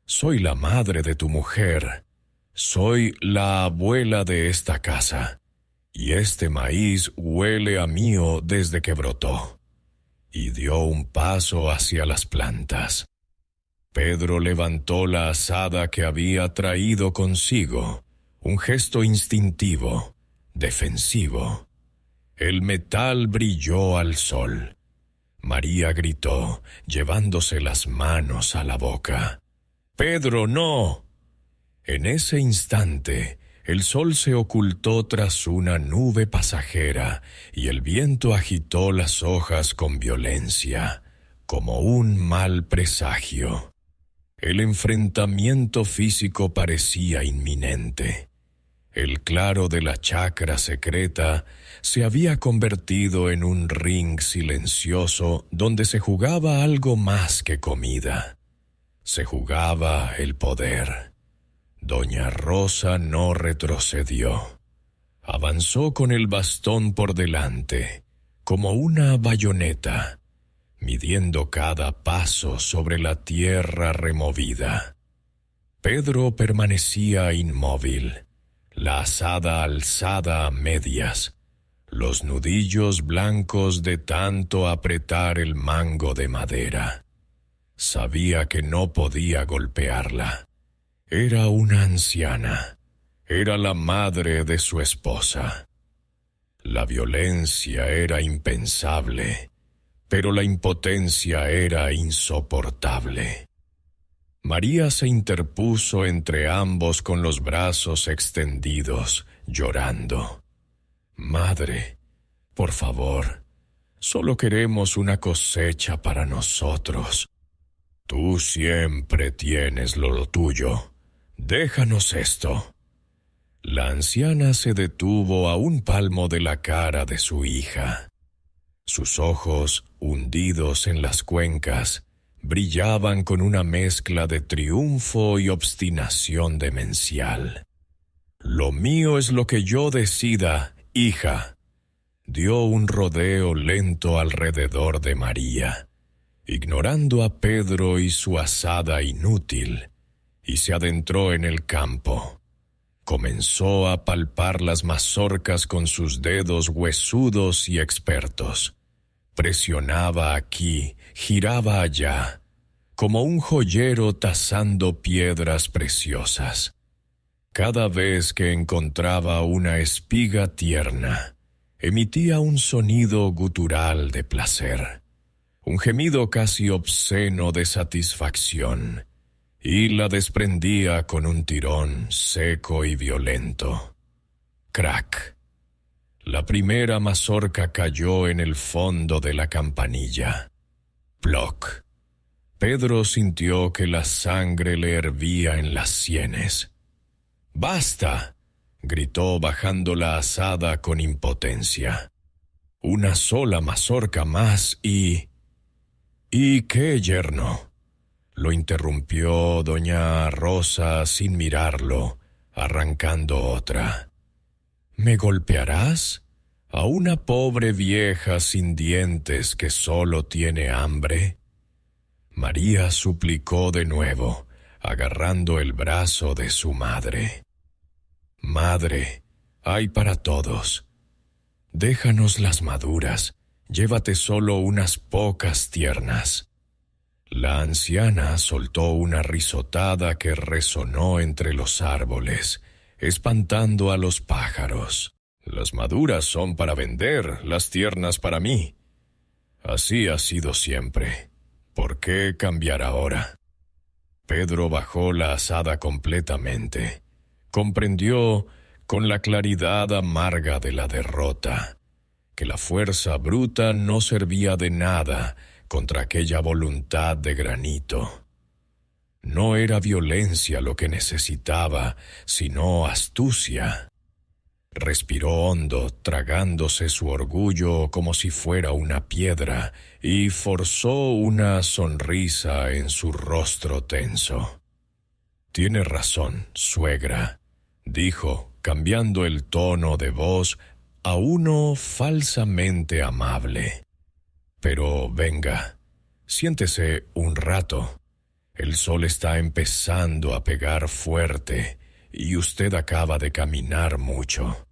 «Soy la madre de tu mujer. Soy la abuela de esta casa. Y este maíz huele a mío desde que brotó». Y dio un paso hacia las plantas. Pedro levantó la azada que había traído consigo, un gesto instintivo, defensivo. El metal brilló al sol. María gritó, llevándose las manos a la boca. «¡Pedro, no!». En ese instante, El sol se ocultó tras una nube pasajera y el viento agitó las hojas con violencia, como un mal presagio. El enfrentamiento físico parecía inminente. El claro de la chacra secreta se había convertido en un ring silencioso donde se jugaba algo más que comida. Se jugaba el poder. Doña Rosa no retrocedió. Avanzó con el bastón por delante, como una bayoneta, midiendo cada paso sobre la tierra removida. Pedro permanecía inmóvil, la azada alzada a medias, los nudillos blancos de tanto apretar el mango de madera. Sabía que no podía golpearla. Era una anciana. Era la madre de su esposa. La violencia era impensable, pero la impotencia era insoportable. María se interpuso entre ambos con los brazos extendidos, llorando. «Madre, por favor, solo queremos una cosecha para nosotros. Tú siempre tienes lo tuyo. Déjanos esto». La anciana se detuvo a un palmo de la cara de su hija. Sus ojos, hundidos en las cuencas, brillaban con una mezcla de triunfo y obstinación demencial. «Lo mío es lo que yo decida, hija». Dio un rodeo lento alrededor de María, ignorando a Pedro y su azada inútil, y se adentró en el campo. Comenzó a palpar las mazorcas con sus dedos huesudos y expertos. Presionaba aquí, giraba allá, como un joyero tasando piedras preciosas. Cada vez que encontraba una espiga tierna, emitía un sonido gutural de placer, un gemido casi obsceno de satisfacción, y la desprendía con un tirón seco y violento. Crack. La primera mazorca cayó en el fondo de la campanilla. Ploc. Pedro sintió que la sangre le hervía en las sienes. «¡Basta!», gritó bajando la azada con impotencia. «Una sola mazorca más y...» «¿Y qué, yerno?», lo interrumpió doña Rosa sin mirarlo, arrancando otra. «¿Me golpearás? ¿A una pobre vieja sin dientes que solo tiene hambre?». María suplicó de nuevo, agarrando el brazo de su madre. «Madre, hay para todos. Déjanos las maduras, llévate solo unas pocas tiernas». La anciana soltó una risotada que resonó entre los árboles, espantando a los pájaros. «Las maduras son para vender, las tiernas para mí. Así ha sido siempre. ¿Por qué cambiar ahora?». Pedro bajó la azada completamente. Comprendió, con la claridad amarga de la derrota, que la fuerza bruta no servía de nada contra aquella voluntad de granito. No era violencia lo que necesitaba, sino astucia. Respiró hondo, tragándose su orgullo como si fuera una piedra, y forzó una sonrisa en su rostro tenso. «Tiene razón, suegra», dijo, cambiando el tono de voz a uno falsamente amable. «Pero venga, siéntese un rato. El sol está empezando a pegar fuerte y usted acaba de caminar mucho.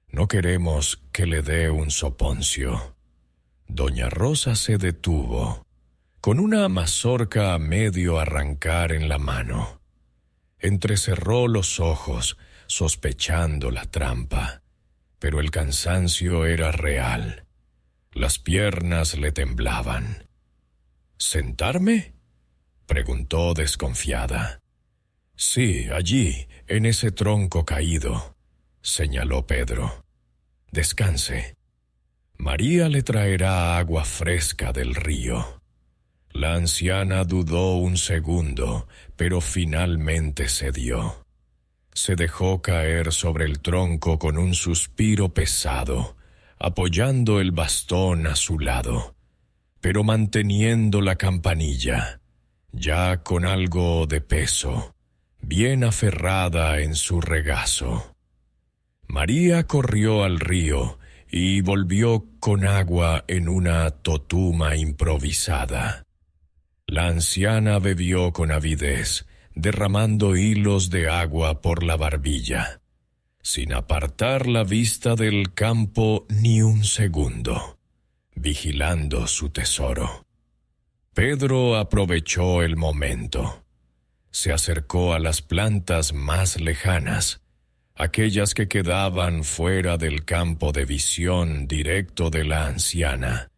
No queremos que le dé un soponcio». Doña Rosa se detuvo, con una mazorca a medio arrancar en la mano. Entrecerró los ojos, sospechando la trampa, pero el cansancio era real. Las piernas le temblaban. «¿Sentarme?», preguntó desconfiada. Sí, allí, en ese tronco caído, señaló Pedro. Descanse. María le traerá agua fresca del río. La anciana dudó un segundo, pero finalmente cedió. Se dejó caer sobre el tronco con un suspiro pesado, apoyando el bastón a su lado, pero manteniendo la campanilla, ya con algo de peso, bien aferrada en su regazo. María corrió al río y volvió con agua en una totuma improvisada. La anciana bebió con avidez, derramando hilos de agua por la barbilla, sin apartar la vista del campo ni un segundo, vigilando su tesoro. Pedro aprovechó el momento. Se acercó a las plantas más lejanas, aquellas que quedaban fuera del campo de visión directo de la anciana,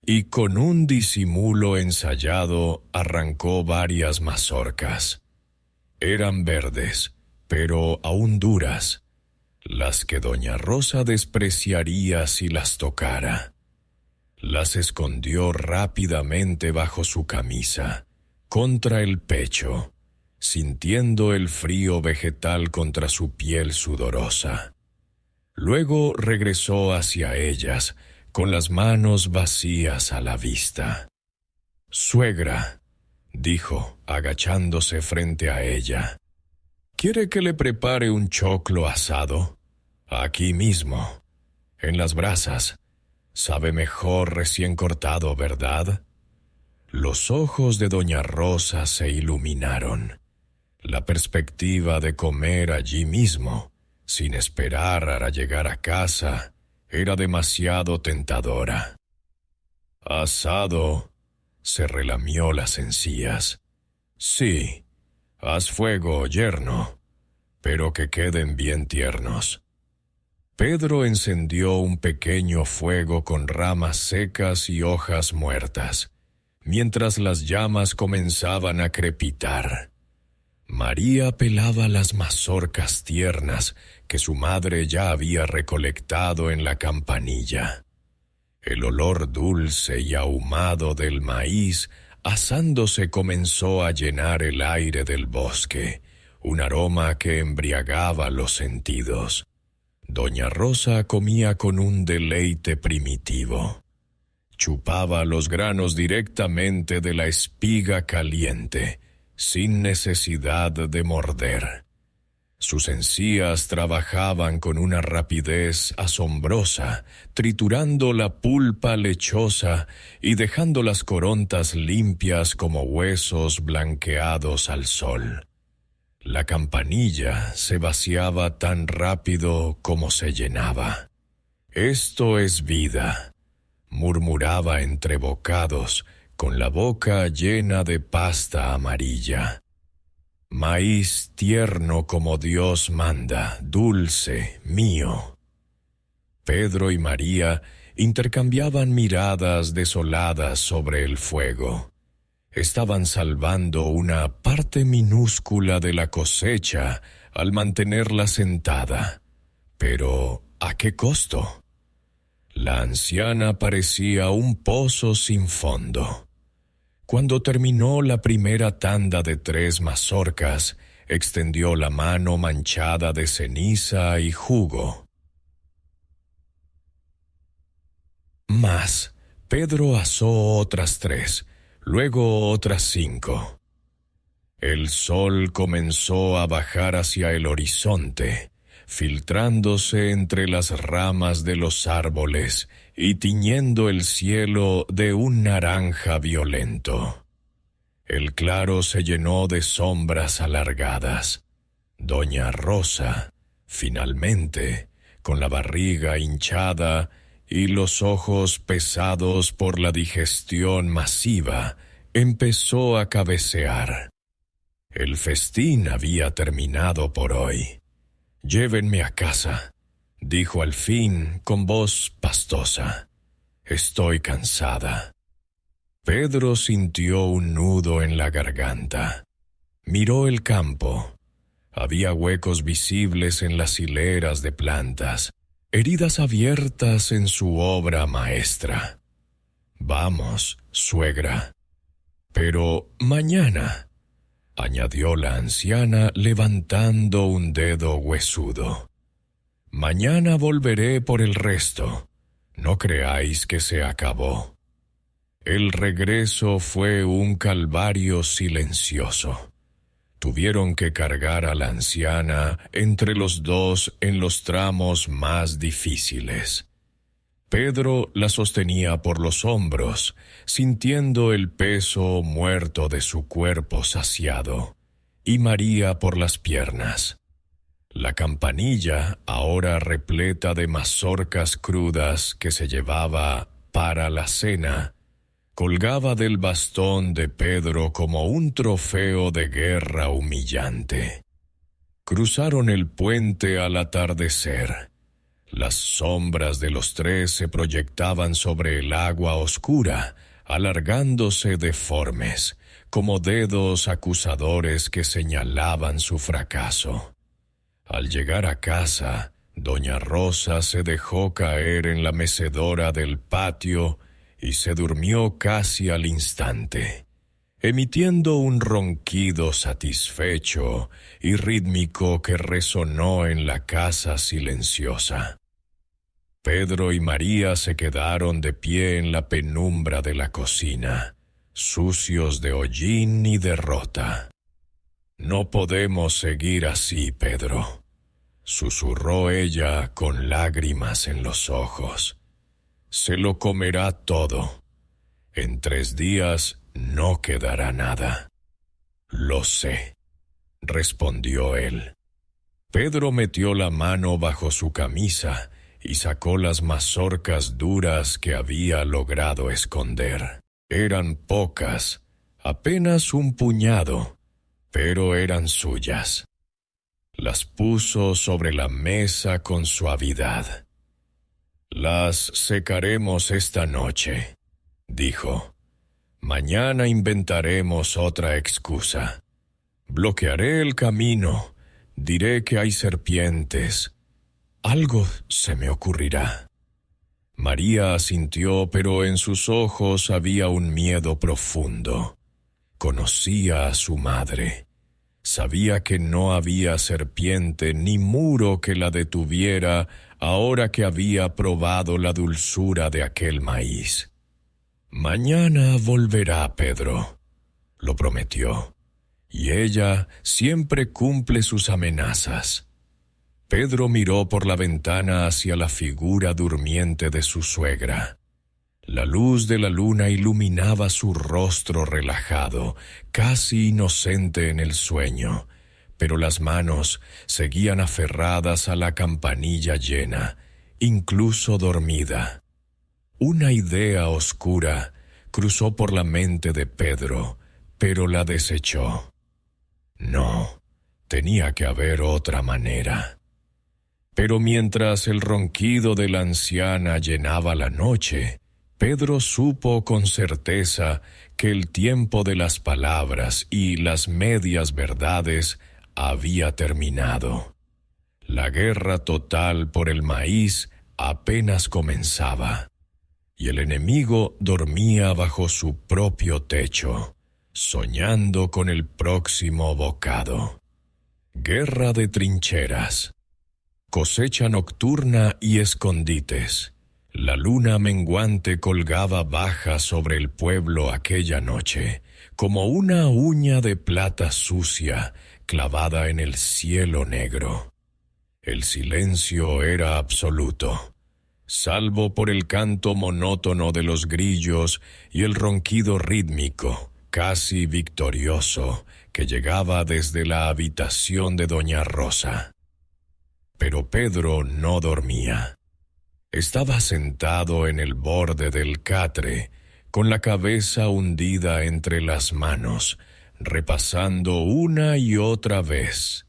y con un disimulo ensayado arrancó varias mazorcas. Eran verdes, pero aún duras, las que doña Rosa despreciaría si las tocara. Las escondió rápidamente bajo su camisa, contra el pecho, sintiendo el frío vegetal contra su piel sudorosa. Luego regresó hacia ellas, con las manos vacías a la vista. «Suegra», dijo, agachándose frente a ella, «¿quiere que le prepare un choclo asado? Aquí mismo, en las brasas. Sabe mejor recién cortado, ¿verdad?» Los ojos de doña Rosa se iluminaron. La perspectiva de comer allí mismo, sin esperar a llegar a casa, era demasiado tentadora. «¿Asado?», se relamió las encías. «Sí, haz fuego, yerno, pero que queden bien tiernos». Pedro encendió un pequeño fuego con ramas secas y hojas muertas, mientras las llamas comenzaban a crepitar. María pelaba las mazorcas tiernas que su madre ya había recolectado en la campanilla. El olor dulce y ahumado del maíz asándose comenzó a llenar el aire del bosque, un aroma que embriagaba los sentidos. Doña Rosa comía con un deleite primitivo. Chupaba los granos directamente de la espiga caliente, sin necesidad de morder. Sus encías trabajaban con una rapidez asombrosa, triturando la pulpa lechosa y dejando las corontas limpias como huesos blanqueados al sol. La campanilla se vaciaba tan rápido como se llenaba. «Esto es vida», murmuraba entre bocados, con la boca llena de pasta amarilla. «Maíz tierno como Dios manda, dulce, mío». Pedro y María intercambiaban miradas desoladas sobre el fuego. Estaban salvando una parte minúscula de la cosecha al mantenerla sentada. Pero, ¿a qué costo? La anciana parecía un pozo sin fondo. Cuando terminó la primera tanda de 3 mazorcas, extendió la mano manchada de ceniza y jugo. Más, Pedro asó otras 3, luego otras 5. El sol comenzó a bajar hacia el horizonte, filtrándose entre las ramas de los árboles y tiñendo el cielo de un naranja violento. El claro se llenó de sombras alargadas. Doña Rosa, finalmente, con la barriga hinchada y los ojos pesados por la digestión masiva, empezó a cabecear. El festín había terminado por hoy. «Llévenme a casa», dijo al fin con voz pastosa. «Estoy cansada». Pedro sintió un nudo en la garganta. Miró el campo, Había huecos visibles en las hileras de plantas, heridas abiertas en su obra maestra. «Vamos, suegra». «Pero mañana», añadió la anciana levantando un dedo huesudo. «Mañana volveré por el resto. No creáis que se acabó». El regreso fue un calvario silencioso. Tuvieron que cargar a la anciana entre los dos en los tramos más difíciles. Pedro la sostenía por los hombros, sintiendo el peso muerto de su cuerpo saciado, y María por las piernas. La campanilla, ahora repleta de mazorcas crudas que se llevaba para la cena, colgaba del bastón de Pedro como un trofeo de guerra humillante. Cruzaron el puente al atardecer. Las sombras de los tres se proyectaban sobre el agua oscura, alargándose deformes, como dedos acusadores que señalaban su fracaso. Al llegar a casa, doña Rosa se dejó caer en la mecedora del patio y se durmió casi al instante, emitiendo un ronquido satisfecho y rítmico que resonó en la casa silenciosa. Pedro y María se quedaron de pie en la penumbra de la cocina, sucios de hollín y derrota. «No podemos seguir así, Pedro», susurró ella con lágrimas en los ojos. «Se lo comerá todo. En 3 días no quedará nada». «Lo sé», respondió él. Pedro metió la mano bajo su camisa y sacó las mazorcas duras que había logrado esconder. Eran pocas, apenas un puñado, pero eran suyas. Las puso sobre la mesa con suavidad. «Las secaremos esta noche», dijo. «Mañana inventaremos otra excusa. Bloquearé el camino, diré que hay serpientes. Algo se me ocurrirá». María asintió, pero en sus ojos había un miedo profundo. Conocía a su madre. Sabía que no había serpiente ni muro que la detuviera ahora que había probado la dulzura de aquel maíz. «Mañana volverá Pedro», lo prometió, y ella siempre cumple sus amenazas. Pedro miró por la ventana hacia la figura durmiente de su suegra. La luz de la luna iluminaba su rostro relajado, casi inocente en el sueño, pero las manos seguían aferradas a la campanilla llena, incluso dormida. Una idea oscura cruzó por la mente de Pedro, pero la desechó. No, tenía que haber otra manera. Pero mientras el ronquido de la anciana llenaba la noche, Pedro supo con certeza que el tiempo de las palabras y las medias verdades había terminado. La guerra total por el maíz apenas comenzaba, y el enemigo dormía bajo su propio techo, soñando con el próximo bocado. Guerra de trincheras, cosecha nocturna y escondites. La luna menguante colgaba baja sobre el pueblo aquella noche, como una uña de plata sucia clavada en el cielo negro. El silencio era absoluto, salvo por el canto monótono de los grillos y el ronquido rítmico, casi victorioso, que llegaba desde la habitación de doña Rosa. Pero Pedro no dormía. Estaba sentado en el borde del catre, con la cabeza hundida entre las manos, repasando una y otra vez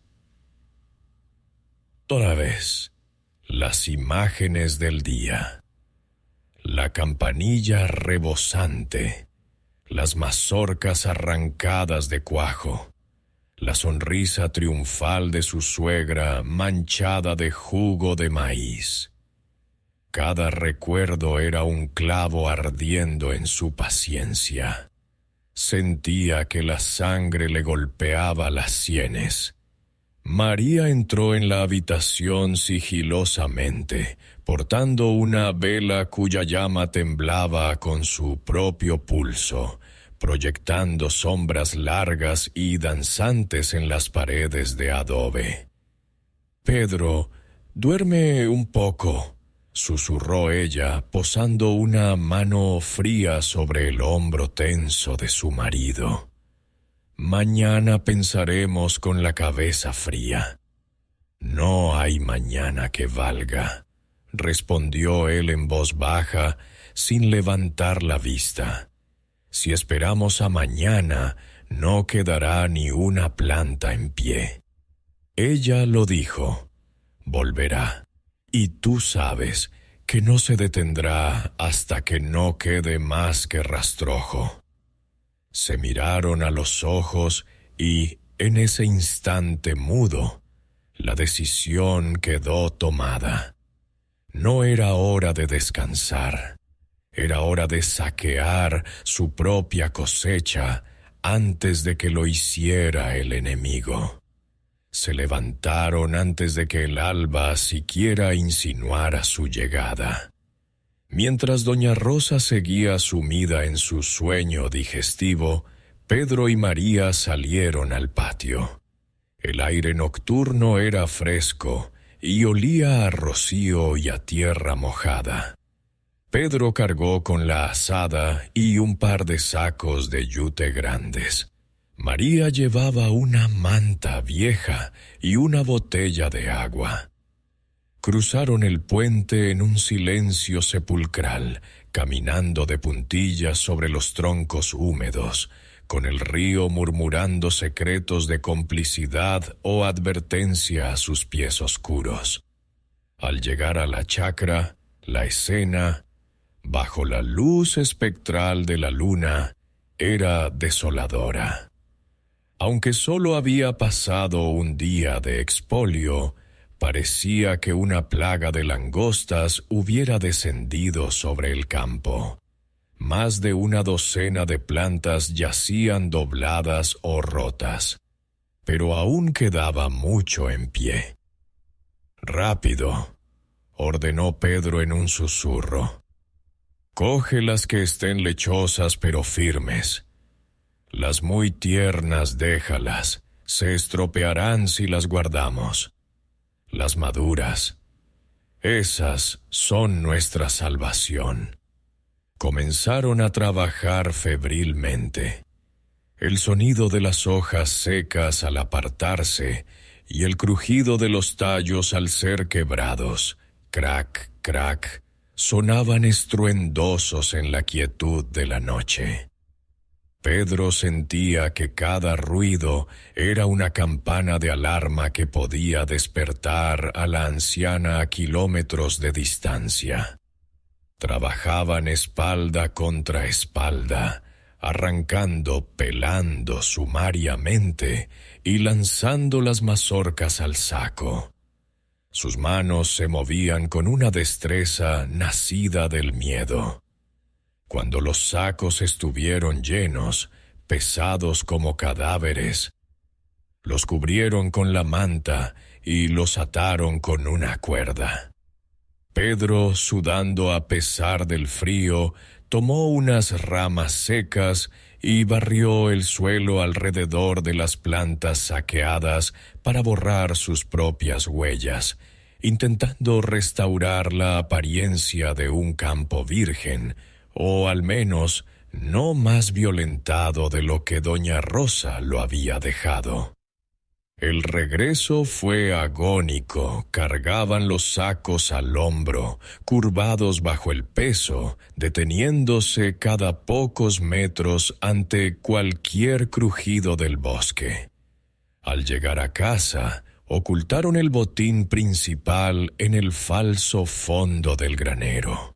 las imágenes del día. La campanilla rebosante, las mazorcas arrancadas de cuajo, la sonrisa triunfal de su suegra manchada de jugo de maíz. Cada recuerdo era un clavo ardiendo en su paciencia. Sentía que la sangre le golpeaba las sienes. María entró en la habitación sigilosamente, portando una vela cuya llama temblaba con su propio pulso, proyectando sombras largas y danzantes en las paredes de adobe. «Pedro, duerme un poco», susurró ella, posando una mano fría sobre el hombro tenso de su marido. «Mañana pensaremos con la cabeza fría». «No hay mañana que valga», respondió él en voz baja, sin levantar la vista. «Si esperamos a mañana, no quedará ni una planta en pie». Ella lo dijo: «Volverá, y tú sabes que no se detendrá hasta que no quede más que rastrojo». Se miraron a los ojos y, en ese instante mudo, la decisión quedó tomada. No era hora de descansar, era hora de saquear su propia cosecha antes de que lo hiciera el enemigo. Se levantaron antes de que el alba siquiera insinuara su llegada. Mientras doña Rosa seguía sumida en su sueño digestivo, Pedro y María salieron al patio. El aire nocturno era fresco y olía a rocío y a tierra mojada. Pedro cargó con la azada y un par de sacos de yute grandes. María llevaba una manta vieja y una botella de agua. Cruzaron el puente en un silencio sepulcral, caminando de puntillas sobre los troncos húmedos, con el río murmurando secretos de complicidad o advertencia a sus pies oscuros. Al llegar a la chacra, la escena, bajo la luz espectral de la luna, era desoladora. Aunque solo había pasado un día de expolio, parecía que una plaga de langostas hubiera descendido sobre el campo. Más de una docena de plantas yacían dobladas o rotas, pero aún quedaba mucho en pie. «Rápido», ordenó Pedro en un susurro. «Coge las que estén lechosas pero firmes. Las muy tiernas déjalas, se estropearán si las guardamos. Las maduras, esas son nuestra salvación». Comenzaron a trabajar febrilmente. El sonido de las hojas secas al apartarse y el crujido de los tallos al ser quebrados, crac, crac, sonaban estruendosos en la quietud de la noche. Pedro sentía que cada ruido era una campana de alarma que podía despertar a la anciana a kilómetros de distancia. Trabajaban espalda contra espalda, arrancando, pelando sumariamente y lanzando las mazorcas al saco. Sus manos se movían con una destreza nacida del miedo. Cuando los sacos estuvieron llenos, pesados como cadáveres, los cubrieron con la manta y los ataron con una cuerda. Pedro, sudando a pesar del frío, tomó unas ramas secas y barrió el suelo alrededor de las plantas saqueadas para borrar sus propias huellas, intentando restaurar la apariencia de un campo virgen, o al menos no más violentado de lo que doña Rosa lo había dejado. El regreso fue agónico. Cargaban los sacos al hombro, curvados bajo el peso, deteniéndose cada pocos metros ante cualquier crujido del bosque. Al llegar a casa, ocultaron el botín principal en el falso fondo del granero.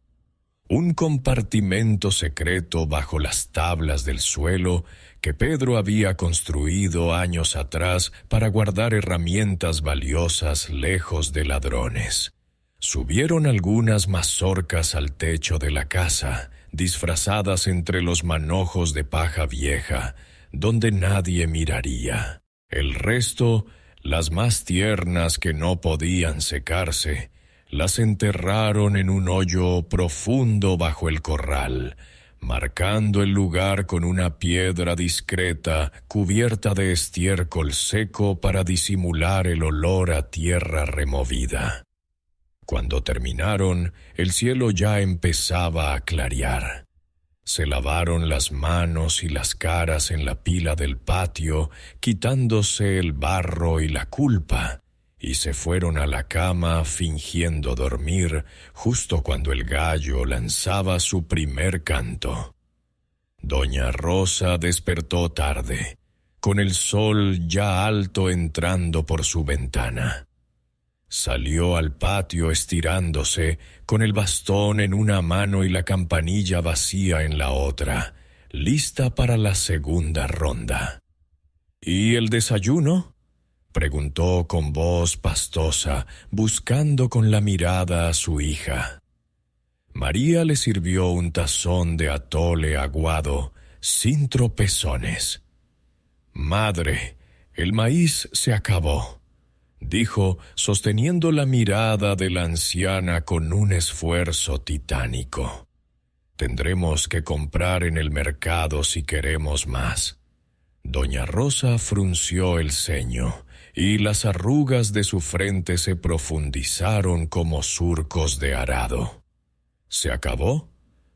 Un compartimento secreto bajo las tablas del suelo que Pedro había construido años atrás para guardar herramientas valiosas lejos de ladrones. Subieron algunas mazorcas al techo de la casa, disfrazadas entre los manojos de paja vieja, donde nadie miraría. El resto, las más tiernas que no podían secarse, las enterraron en un hoyo profundo bajo el corral, marcando el lugar con una piedra discreta cubierta de estiércol seco para disimular el olor a tierra removida. Cuando terminaron, el cielo ya empezaba a clarear. Se lavaron las manos y las caras en la pila del patio, quitándose el barro y la culpa, y se fueron a la cama fingiendo dormir justo cuando el gallo lanzaba su primer canto. Doña Rosa despertó tarde, con el sol ya alto entrando por su ventana. Salió al patio estirándose, con el bastón en una mano y la campanilla vacía en la otra, lista para la segunda ronda. ¿Y el desayuno?, preguntó con voz pastosa, buscando con la mirada a su hija. María le sirvió un tazón de atole aguado, sin tropezones. «Madre, el maíz se acabó», dijo, sosteniendo la mirada de la anciana con un esfuerzo titánico. «Tendremos que comprar en el mercado si queremos más». Doña Rosa frunció el ceño, y las arrugas de su frente se profundizaron como surcos de arado. ¿Se acabó?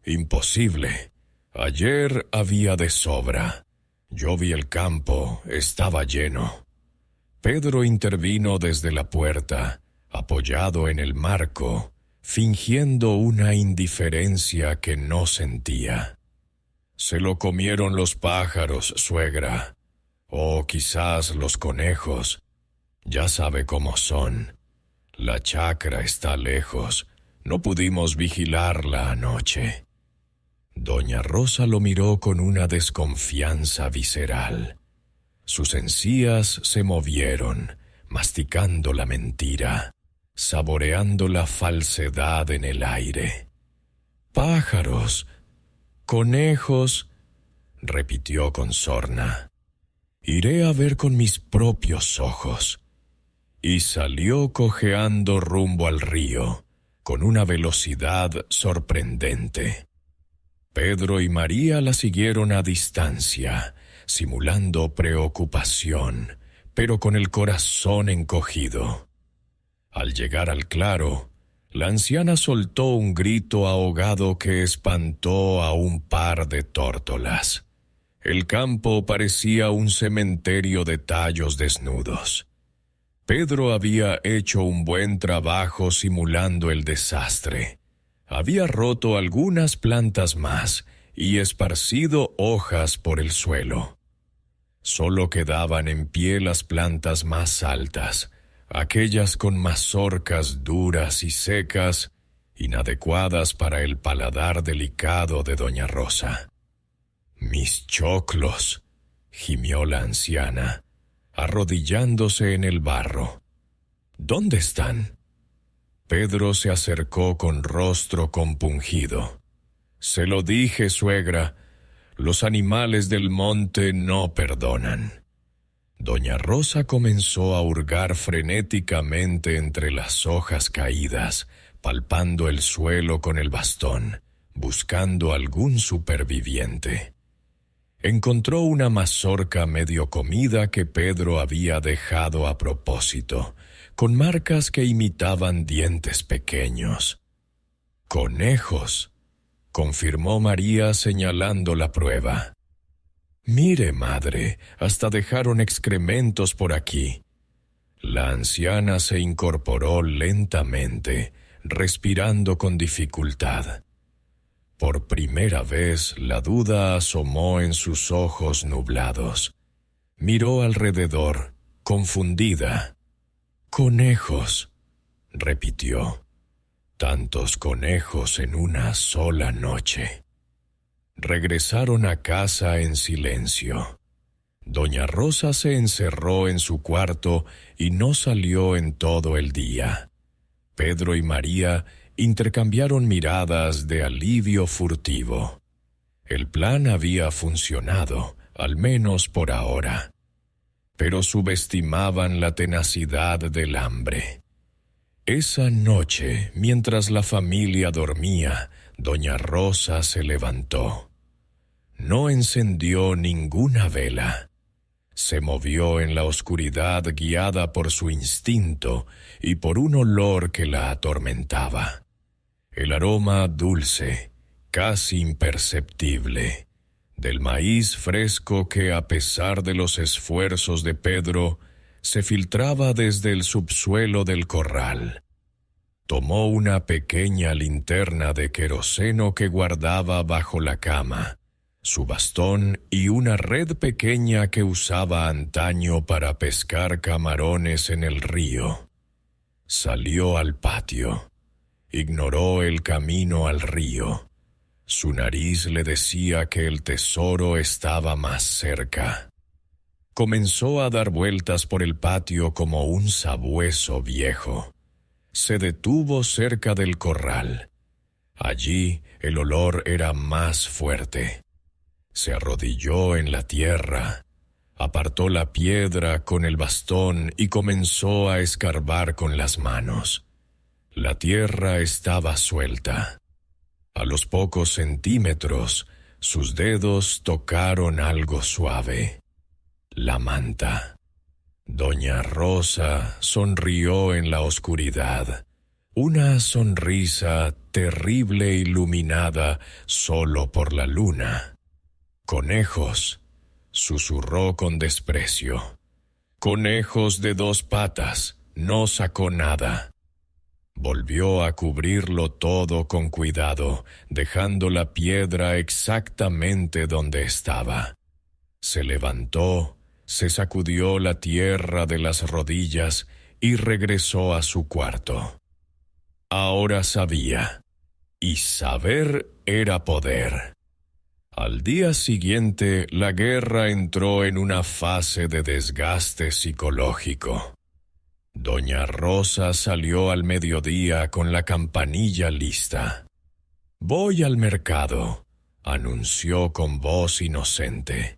Imposible. Ayer había de sobra. Yo vi el campo, estaba lleno. Pedro intervino desde la puerta, apoyado en el marco, fingiendo una indiferencia que no sentía. «Se lo comieron los pájaros, suegra. O quizás los conejos. Ya sabe cómo son. La chacra está lejos. No pudimos vigilarla anoche». Doña Rosa lo miró con una desconfianza visceral. Sus encías se movieron, masticando la mentira, saboreando la falsedad en el aire. «Pájaros, conejos», repitió con sorna. «Iré a ver con mis propios ojos». Y salió cojeando rumbo al río, con una velocidad sorprendente. Pedro y María la siguieron a distancia, simulando preocupación, pero con el corazón encogido. Al llegar al claro, la anciana soltó un grito ahogado que espantó a un par de tórtolas. El campo parecía un cementerio de tallos desnudos. Pedro había hecho un buen trabajo simulando el desastre. Había roto algunas plantas más y esparcido hojas por el suelo. Solo quedaban en pie las plantas más altas, aquellas con mazorcas duras y secas, inadecuadas para el paladar delicado de doña Rosa. «Mis choclos», gimió la anciana, arrodillándose en el barro. «¿Dónde están?» Pedro se acercó con rostro compungido. «Se lo dije, suegra, los animales del monte no perdonan». Doña Rosa comenzó a hurgar frenéticamente entre las hojas caídas, palpando el suelo con el bastón, buscando algún superviviente. Encontró una mazorca medio comida que Pedro había dejado a propósito, con marcas que imitaban dientes pequeños. «Conejos», confirmó María señalando la prueba. «Mire, madre, hasta dejaron excrementos por aquí». La anciana se incorporó lentamente, respirando con dificultad. Por primera vez la duda asomó en sus ojos nublados. Miró alrededor, confundida. «Conejos», repitió. Tantos conejos en una sola noche. Regresaron a casa en silencio. Doña Rosa se encerró en su cuarto y no salió en todo el día. Pedro y María intercambiaron miradas de alivio furtivo. El plan había funcionado, al menos por ahora. Pero subestimaban la tenacidad del hambre. Esa noche, mientras la familia dormía, Doña Rosa se levantó. No encendió ninguna vela. Se movió en la oscuridad guiada por su instinto y por un olor que la atormentaba. El aroma dulce, casi imperceptible, del maíz fresco que, a pesar de los esfuerzos de Pedro, se filtraba desde el subsuelo del corral. Tomó una pequeña linterna de queroseno que guardaba bajo la cama, su bastón y una red pequeña que usaba antaño para pescar camarones en el río. Salió al patio. Ignoró el camino al río. Su nariz le decía que el tesoro estaba más cerca. Comenzó a dar vueltas por el patio como un sabueso viejo. Se detuvo cerca del corral. Allí el olor era más fuerte. Se arrodilló en la tierra, apartó la piedra con el bastón y comenzó a escarbar con las manos. La tierra estaba suelta. A los pocos centímetros, sus dedos tocaron algo suave. La manta. Doña Rosa sonrió en la oscuridad, una sonrisa terrible iluminada solo por la luna. «Conejos», susurró con desprecio. «Conejos de 2 patas, no sacó nada». Volvió a cubrirlo todo con cuidado, dejando la piedra exactamente donde estaba. Se levantó, se sacudió la tierra de las rodillas y regresó a su cuarto. Ahora sabía, y saber era poder. Al día siguiente, la guerra entró en una fase de desgaste psicológico. Doña Rosa salió al mediodía con la campanilla lista. «Voy al mercado», anunció con voz inocente.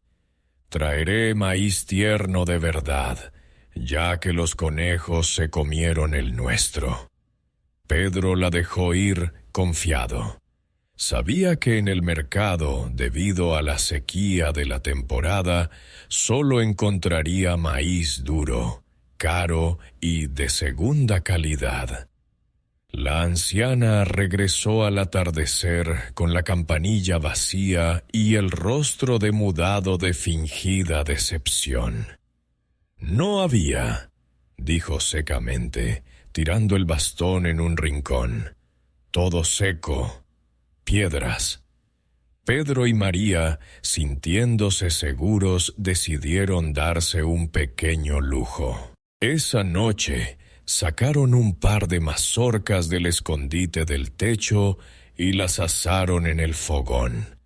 «Traeré maíz tierno de verdad, ya que los conejos se comieron el nuestro». Pedro la dejó ir confiado. Sabía que en el mercado, debido a la sequía de la temporada, solo encontraría maíz duro, caro y de segunda calidad. La anciana regresó al atardecer con la campanilla vacía y el rostro demudado de fingida decepción. «No había», dijo secamente, tirando el bastón en un rincón. «Todo seco. Piedras». Pedro y María, sintiéndose seguros, decidieron darse un pequeño lujo. Esa noche sacaron un par de mazorcas del escondite del techo y las asaron en el fogón.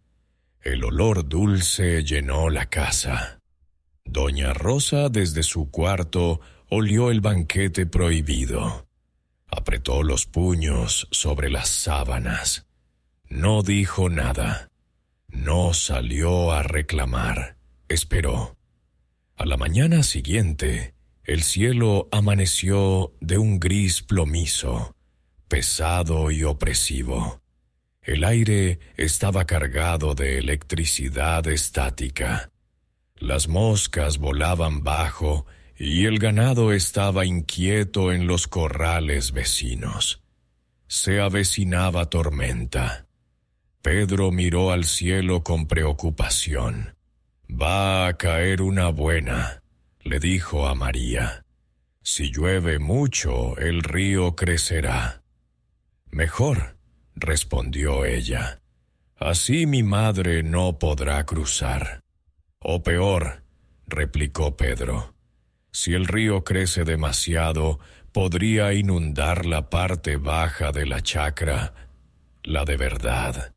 El olor dulce llenó la casa. Doña Rosa, desde su cuarto, olió el banquete prohibido. Apretó los puños sobre las sábanas. No dijo nada. No salió a reclamar. Esperó. A la mañana siguiente, el cielo amaneció de un gris plomizo, pesado y opresivo. El aire estaba cargado de electricidad estática. Las moscas volaban bajo y el ganado estaba inquieto en los corrales vecinos. Se avecinaba tormenta. Pedro miró al cielo con preocupación. «Va a caer una buena», le dijo a María. «Si llueve mucho, el río crecerá». «Mejor», respondió ella. «Así mi madre no podrá cruzar». «O peor», replicó Pedro. «Si el río crece demasiado, podría inundar la parte baja de la chacra, la de verdad.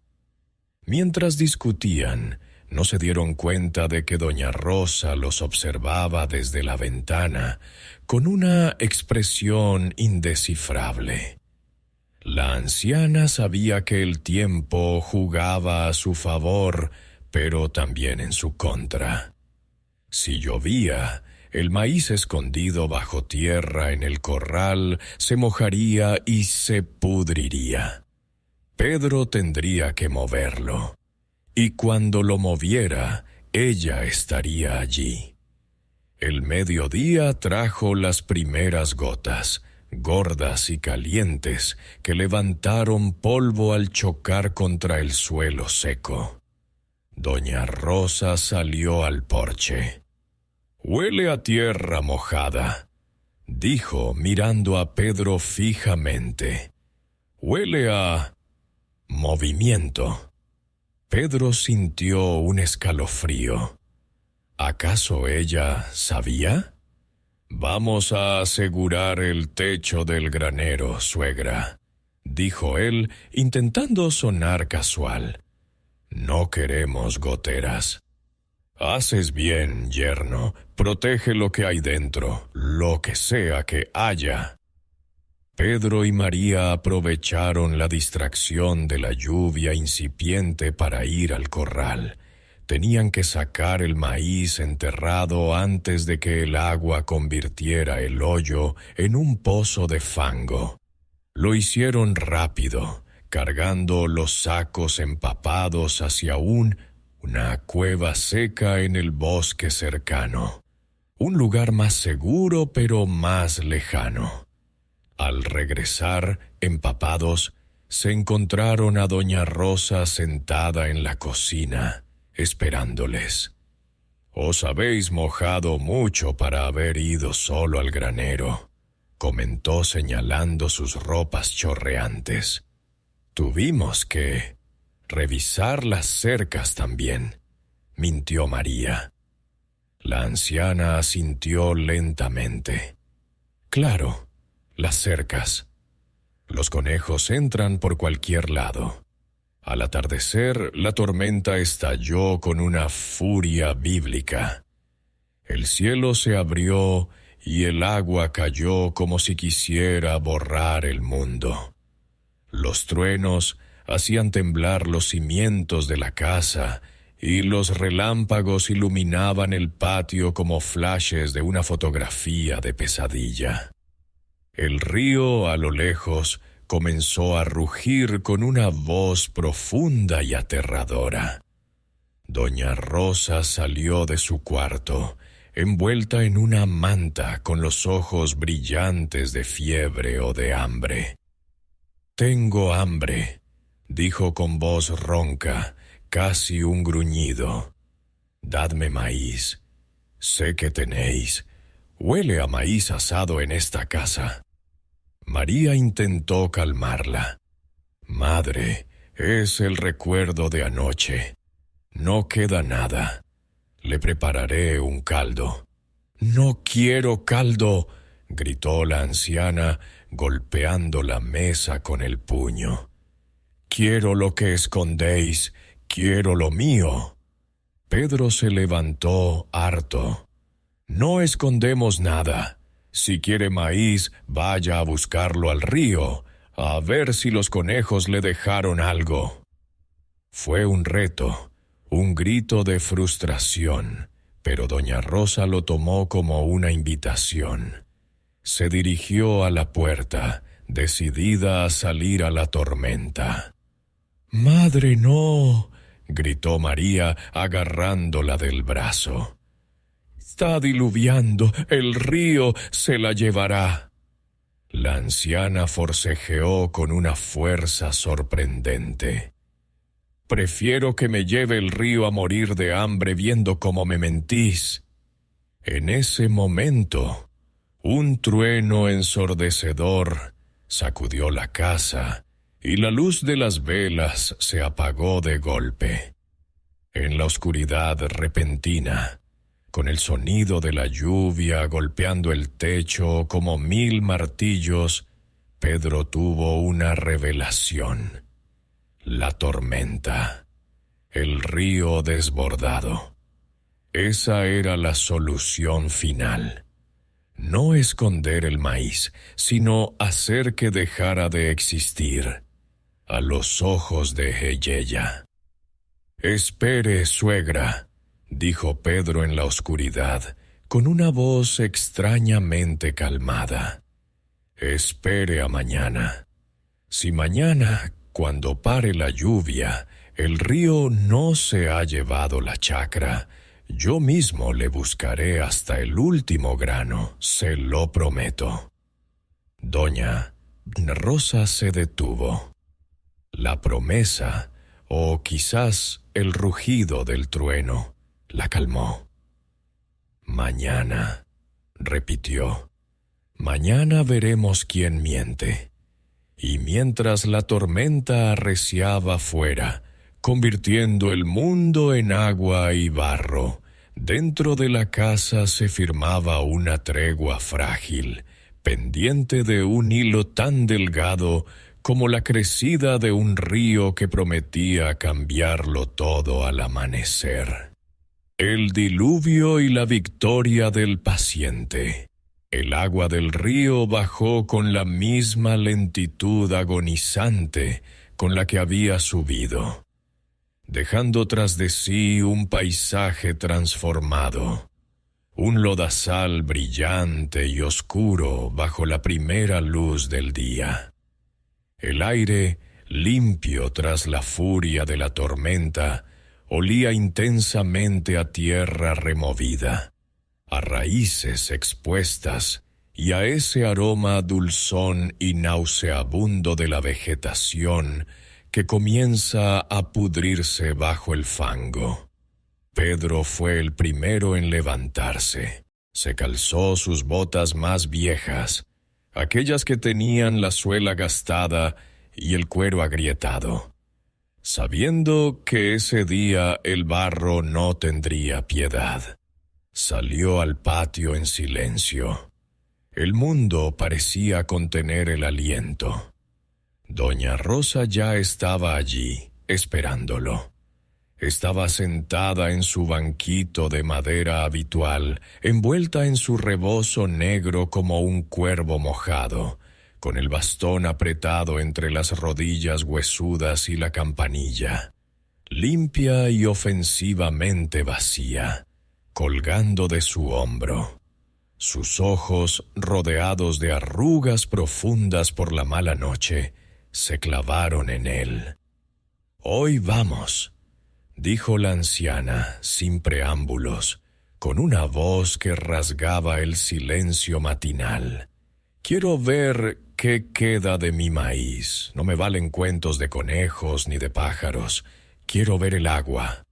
Mientras discutían, no se dieron cuenta de que doña Rosa los observaba desde la ventana con una expresión indescifrable. La anciana sabía que el tiempo jugaba a su favor, pero también en su contra. Si llovía, el maíz escondido bajo tierra en el corral se mojaría y se pudriría. Pedro tendría que moverlo, y cuando lo moviera, ella estaría allí. El mediodía trajo las primeras gotas, gordas y calientes, que levantaron polvo al chocar contra el suelo seco. Doña Rosa salió al porche. «Huele a tierra mojada», dijo mirando a Pedro fijamente. «Huele a movimiento». Pedro sintió un escalofrío. ¿Acaso ella sabía? «Vamos a asegurar el techo del granero, suegra», dijo él, intentando sonar casual. «No queremos goteras». «Haces bien, yerno. Protege lo que hay dentro, lo que sea que haya». Pedro y María aprovecharon la distracción de la lluvia incipiente para ir al corral. Tenían que sacar el maíz enterrado antes de que el agua convirtiera el hoyo en un pozo de fango. Lo hicieron rápido, cargando los sacos empapados hacia una cueva seca en el bosque cercano. Un lugar más seguro pero más lejano. Al regresar, empapados, se encontraron a doña Rosa sentada en la cocina, esperándoles. «Os habéis mojado mucho para haber ido solo al granero», comentó señalando sus ropas chorreantes. «Tuvimos que revisar las cercas también», mintió María. La anciana asintió lentamente. «Claro, las cercas. Los conejos entran por cualquier lado». Al atardecer, la tormenta estalló con una furia bíblica. El cielo se abrió y el agua cayó como si quisiera borrar el mundo. Los truenos hacían temblar los cimientos de la casa y los relámpagos iluminaban el patio como flashes de una fotografía de pesadilla. El río, a lo lejos, comenzó a rugir con una voz profunda y aterradora. Doña Rosa salió de su cuarto, envuelta en una manta con los ojos brillantes de fiebre o de hambre. «Tengo hambre», dijo con voz ronca, casi un gruñido. «Dadme maíz. Sé que tenéis. Huele a maíz asado en esta casa». María intentó calmarla. «Madre, es el recuerdo de anoche. No queda nada. Le prepararé un caldo». «No quiero caldo», gritó la anciana, golpeando la mesa con el puño. «Quiero lo que escondéis, quiero lo mío». Pedro se levantó harto. «No escondemos nada. Si quiere maíz, vaya a buscarlo al río, a ver si los conejos le dejaron algo». Fue un reto, un grito de frustración, pero doña Rosa lo tomó como una invitación. Se dirigió a la puerta, decidida a salir a la tormenta. «Madre, no», gritó María, agarrándola del brazo. «Está diluviando, el río se la llevará». La anciana forcejeó con una fuerza sorprendente. «Prefiero que me lleve el río a morir de hambre viendo cómo me mentís». En ese momento, un trueno ensordecedor sacudió la casa y la luz de las velas se apagó de golpe. En la oscuridad repentina, Con el sonido de la lluvia golpeando el techo como 1000 martillos, Pedro tuvo una revelación. La tormenta, el río desbordado. Esa era la solución final. No esconder el maíz, sino hacer que dejara de existir a los ojos de ella. «Espere, suegra», dijo Pedro en la oscuridad, con una voz extrañamente calmada. «Espere a mañana. Si mañana, cuando pare la lluvia, el río no se ha llevado la chacra, yo mismo le buscaré hasta el último grano, se lo prometo». Doña Rosa se detuvo. La promesa, o quizás el rugido del trueno, la calmó. «Mañana», repitió, «mañana veremos quién miente». Y mientras la tormenta arreciaba fuera, convirtiendo el mundo en agua y barro, dentro de la casa se firmaba una tregua frágil, pendiente de un hilo tan delgado como la crecida de un río que prometía cambiarlo todo al amanecer. El diluvio y la victoria del paciente. El agua del río bajó con la misma lentitud agonizante con la que había subido, dejando tras de sí un paisaje transformado, un lodazal brillante y oscuro bajo la primera luz del día. El aire, limpio tras la furia de la tormenta, olía intensamente a tierra removida, a raíces expuestas y a ese aroma dulzón y nauseabundo de la vegetación que comienza a pudrirse bajo el fango. Pedro fue el primero en levantarse. Se calzó sus botas más viejas, aquellas que tenían la suela gastada y el cuero agrietado, sabiendo que ese día el barro no tendría piedad. Salió al patio en silencio. El mundo parecía contener el aliento. Doña Rosa ya estaba allí, esperándolo. Estaba sentada en su banquito de madera habitual, envuelta en su rebozo negro como un cuervo mojado, con el bastón apretado entre las rodillas huesudas y la campanilla, limpia y ofensivamente vacía, colgando de su hombro. Sus ojos, rodeados de arrugas profundas por la mala noche, se clavaron en él. «Hoy vamos», dijo la anciana, sin preámbulos, con una voz que rasgaba el silencio matinal. «Quiero ver qué queda de mi maíz. No me valen cuentos de conejos ni de pájaros. Quiero ver el agua».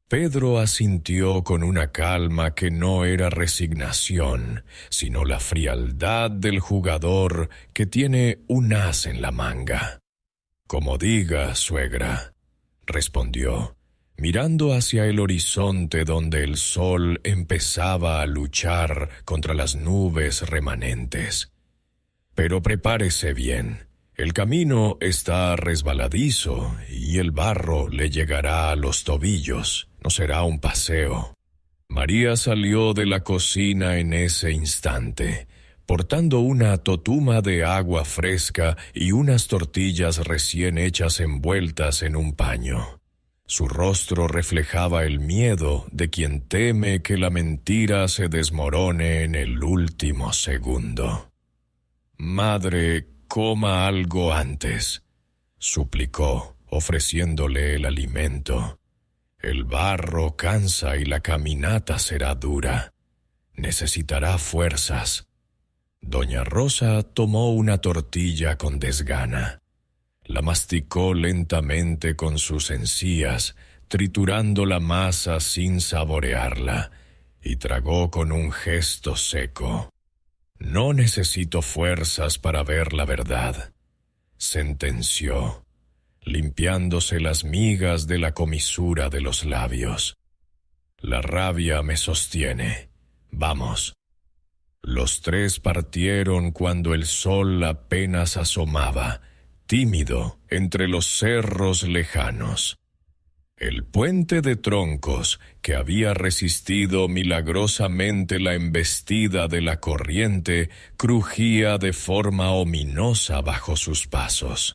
Pedro asintió con una calma que no era resignación, sino la frialdad del jugador que tiene un as en la manga. «Como diga, suegra», respondió, mirando hacia el horizonte donde el sol empezaba a luchar contra las nubes remanentes. «Pero prepárese bien. El camino está resbaladizo y el barro le llegará a los tobillos. No será un paseo». María salió de la cocina en ese instante, portando una totuma de agua fresca y unas tortillas recién hechas envueltas en un paño. Su rostro reflejaba el miedo de quien teme que la mentira se desmorone en el último segundo. «Madre, coma algo antes», suplicó, ofreciéndole el alimento. «El barro cansa y la caminata será dura. Necesitará fuerzas». Doña Rosa tomó una tortilla con desgana. La masticó lentamente con sus encías, triturando la masa sin saborearla, y tragó con un gesto seco. «No necesito fuerzas para ver la verdad», sentenció, limpiándose las migas de la comisura de los labios. La rabia me sostiene. Vamos. Los tres partieron cuando el sol apenas asomaba, tímido, entre los cerros lejanos. El puente de troncos, que había resistido milagrosamente la embestida de la corriente, crujía de forma ominosa bajo sus pasos.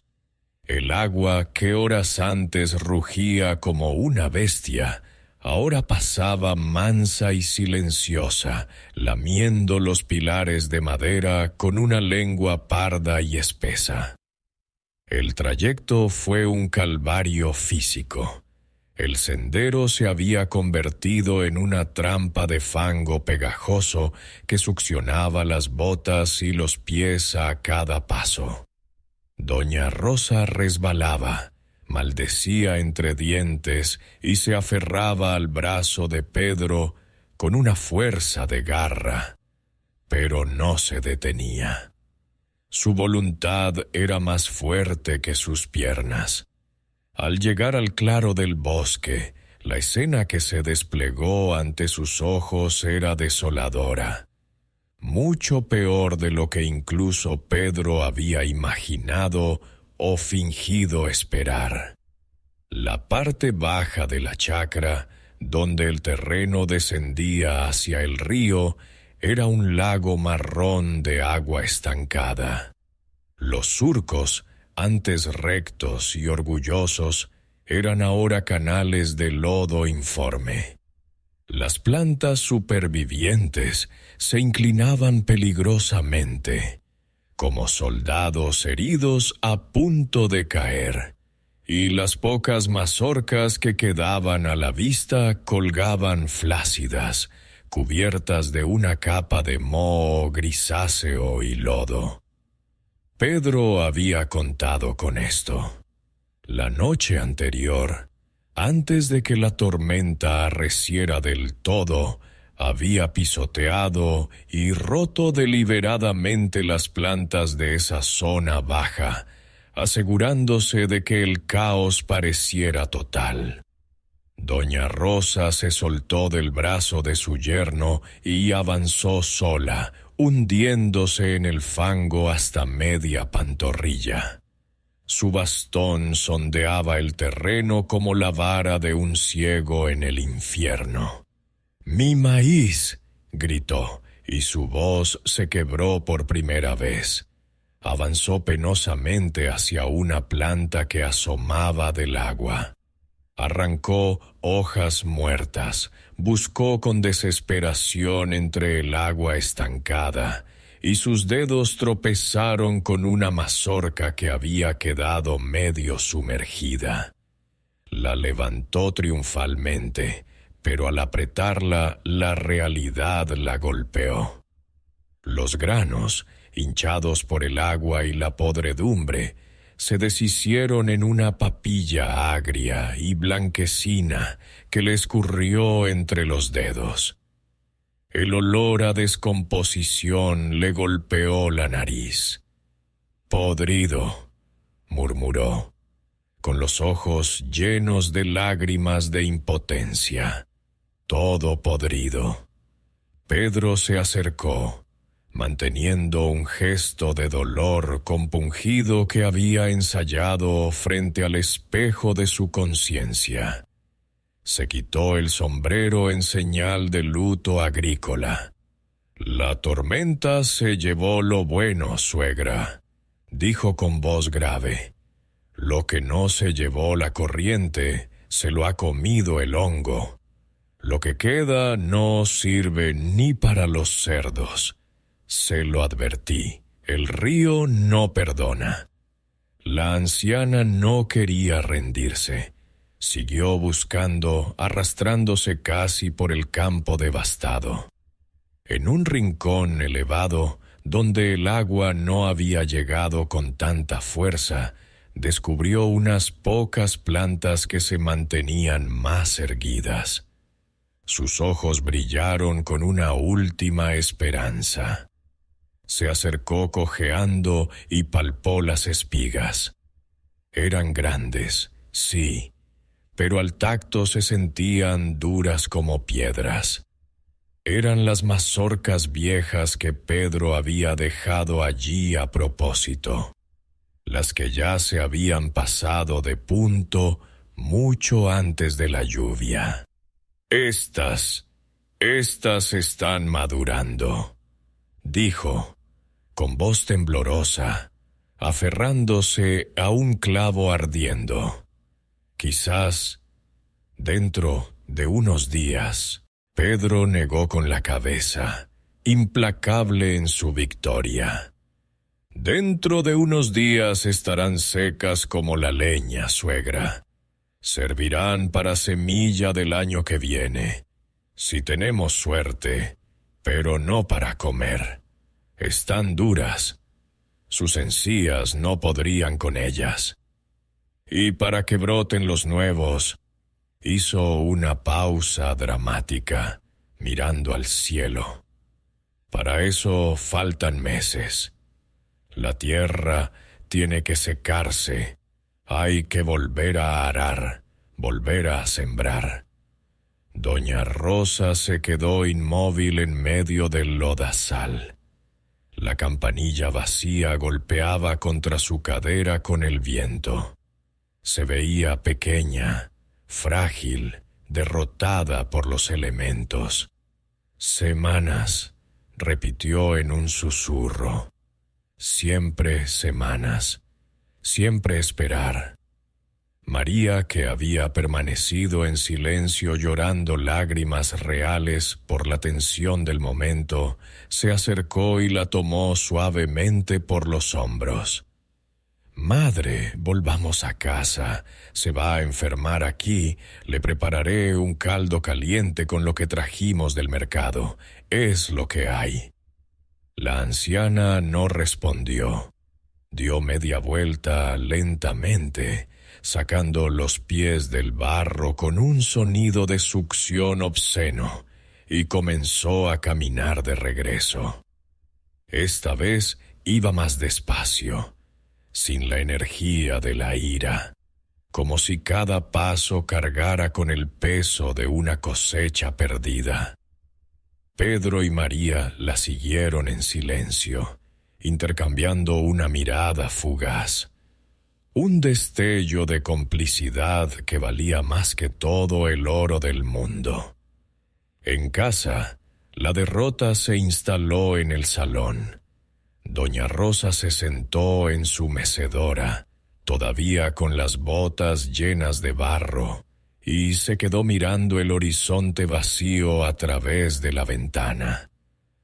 El agua, que horas antes rugía como una bestia, ahora pasaba mansa y silenciosa, lamiendo los pilares de madera con una lengua parda y espesa. El trayecto fue un calvario físico. El sendero se había convertido en una trampa de fango pegajoso que succionaba las botas y los pies a cada paso. Doña Rosa resbalaba, maldecía entre dientes y se aferraba al brazo de Pedro con una fuerza de garra, pero no se detenía. Su voluntad era más fuerte que sus piernas. Al llegar al claro del bosque, la escena que se desplegó ante sus ojos era desoladora. Mucho peor de lo que incluso Pedro había imaginado o fingido esperar. La parte baja de la chacra, donde el terreno descendía hacia el río, era un lago marrón de agua estancada. Los surcos, antes rectos y orgullosos, eran ahora canales de lodo informe. Las plantas supervivientes se inclinaban peligrosamente, como soldados heridos a punto de caer, y las pocas mazorcas que quedaban a la vista colgaban flácidas, cubiertas de una capa de moho grisáceo y lodo. Pedro había contado con esto. La noche anterior, antes de que la tormenta arreciera del todo, había pisoteado y roto deliberadamente las plantas de esa zona baja, asegurándose de que el caos pareciera total. Doña Rosa se soltó del brazo de su yerno y avanzó sola, hundiéndose en el fango hasta media pantorrilla. Su bastón sondeaba el terreno como la vara de un ciego en el infierno. «¡Mi maíz!», gritó, y su voz se quebró por primera vez. Avanzó penosamente hacia una planta que asomaba del agua. Arrancó hojas muertas, buscó con desesperación entre el agua estancada, y sus dedos tropezaron con una mazorca que había quedado medio sumergida. La levantó triunfalmente, pero al apretarla, la realidad la golpeó. Los granos, hinchados por el agua y la podredumbre, se deshicieron en una papilla agria y blanquecina que le escurrió entre los dedos. El olor a descomposición le golpeó la nariz. «Podrido», murmuró, con los ojos llenos de lágrimas de impotencia. «Todo podrido». Pedro se acercó, manteniendo un gesto de dolor compungido que había ensayado frente al espejo de su conciencia. Se quitó el sombrero en señal de luto agrícola. «La tormenta se llevó lo bueno, suegra», dijo con voz grave. «Lo que no se llevó la corriente, se lo ha comido el hongo. Lo que queda no sirve ni para los cerdos. Se lo advertí, el río no perdona». La anciana no quería rendirse. Siguió buscando, arrastrándose casi por el campo devastado. En un rincón elevado, donde el agua no había llegado con tanta fuerza, descubrió unas pocas plantas que se mantenían más erguidas. Sus ojos brillaron con una última esperanza. Se acercó cojeando y palpó las espigas. Eran grandes, sí, pero al tacto se sentían duras como piedras. Eran las mazorcas viejas que Pedro había dejado allí a propósito, las que ya se habían pasado de punto mucho antes de la lluvia. Estas están madurando, dijo, con voz temblorosa, aferrándose a un clavo ardiendo. Quizás, dentro de unos días. Pedro negó con la cabeza, implacable en su victoria. Dentro de unos días estarán secas como la leña, suegra. Servirán para semilla del año que viene, si tenemos suerte, pero no para comer. Están duras. Sus encías no podrían con ellas. Y para que broten los nuevos, hizo una pausa dramática, mirando al cielo. Para eso faltan meses. La tierra tiene que secarse. Hay que volver a arar, volver a sembrar. Doña Rosa se quedó inmóvil en medio del lodazal. La campanilla vacía golpeaba contra su cadera con el viento. Se veía pequeña, frágil, derrotada por los elementos. Semanas, repitió en un susurro. Siempre semanas, siempre esperar. María, que había permanecido en silencio llorando lágrimas reales por la tensión del momento, se acercó y la tomó suavemente por los hombros. «Madre, volvamos a casa. Se va a enfermar aquí. Le prepararé un caldo caliente con lo que trajimos del mercado. Es lo que hay». La anciana no respondió. Dio media vuelta lentamente, sacando los pies del barro con un sonido de succión obsceno, y comenzó a caminar de regreso. Esta vez iba más despacio, sin la energía de la ira, como si cada paso cargara con el peso de una cosecha perdida. Pedro y María la siguieron en silencio, intercambiando una mirada fugaz. Un destello de complicidad que valía más que todo el oro del mundo. En casa, la derrota se instaló en el salón. Doña Rosa se sentó en su mecedora, todavía con las botas llenas de barro, y se quedó mirando el horizonte vacío a través de la ventana.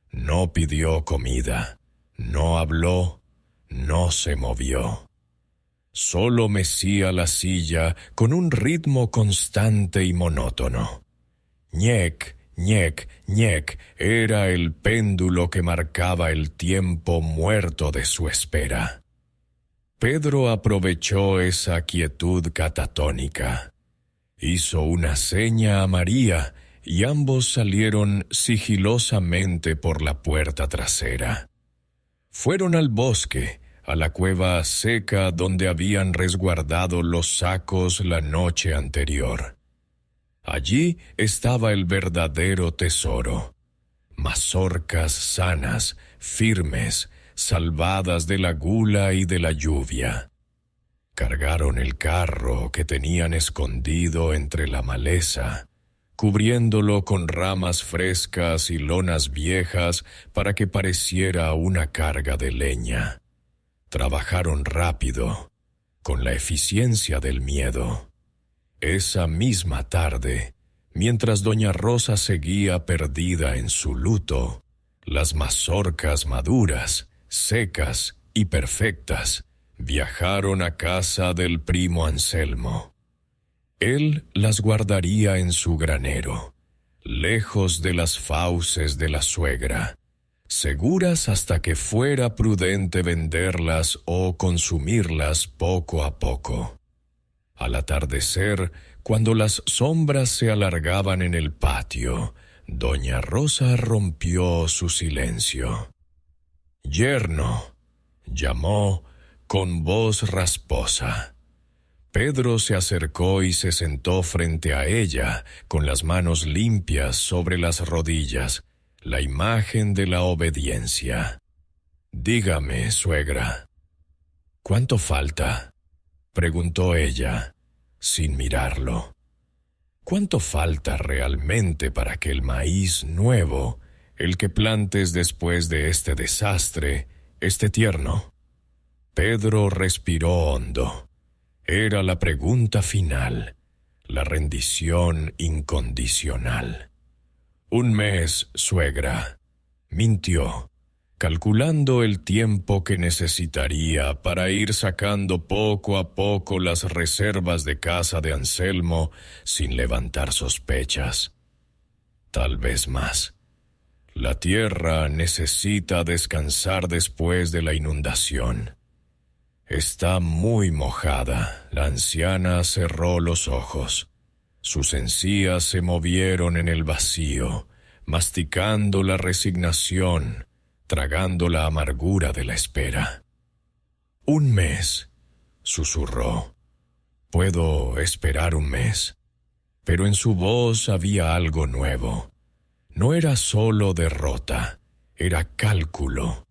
No pidió comida, no habló, no se movió. Solo mecía la silla con un ritmo constante y monótono. Ñec, ñec, ñec era el péndulo que marcaba el tiempo muerto de su espera. Pedro aprovechó esa quietud catatónica. Hizo una seña a María y ambos salieron sigilosamente por la puerta trasera. Fueron al bosque, a la cueva seca donde habían resguardado los sacos la noche anterior. Allí estaba el verdadero tesoro. Mazorcas sanas, firmes, salvadas de la gula y de la lluvia. Cargaron el carro que tenían escondido entre la maleza, cubriéndolo con ramas frescas y lonas viejas para que pareciera una carga de leña. Trabajaron rápido, con la eficiencia del miedo. Esa misma tarde, mientras doña Rosa seguía perdida en su luto, las mazorcas maduras, secas y perfectas, viajaron a casa del primo Anselmo. Él las guardaría en su granero, lejos de las fauces de la suegra, seguras hasta que fuera prudente venderlas o consumirlas poco a poco. Al atardecer, cuando las sombras se alargaban en el patio, doña Rosa rompió su silencio. «Yerno», llamó con voz rasposa. Pedro se acercó y se sentó frente a ella, con las manos limpias sobre las rodillas, la imagen de la obediencia. «Dígame, suegra». «¿Cuánto falta?», preguntó ella, sin mirarlo. «¿Cuánto falta realmente para que el maíz nuevo, el que plantes después de este desastre, esté tierno?» Pedro respiró hondo. Era la pregunta final, la rendición incondicional. «Un mes, suegra», mintió, calculando el tiempo que necesitaría para ir sacando poco a poco las reservas de casa de Anselmo sin levantar sospechas. Tal vez más. La tierra necesita descansar después de la inundación. Está muy mojada. La anciana cerró los ojos. Sus encías se movieron en el vacío, masticando la resignación, tragando la amargura de la espera. «Un mes», susurró. «Puedo esperar un mes». Pero en su voz había algo nuevo. No era solo derrota, era cálculo.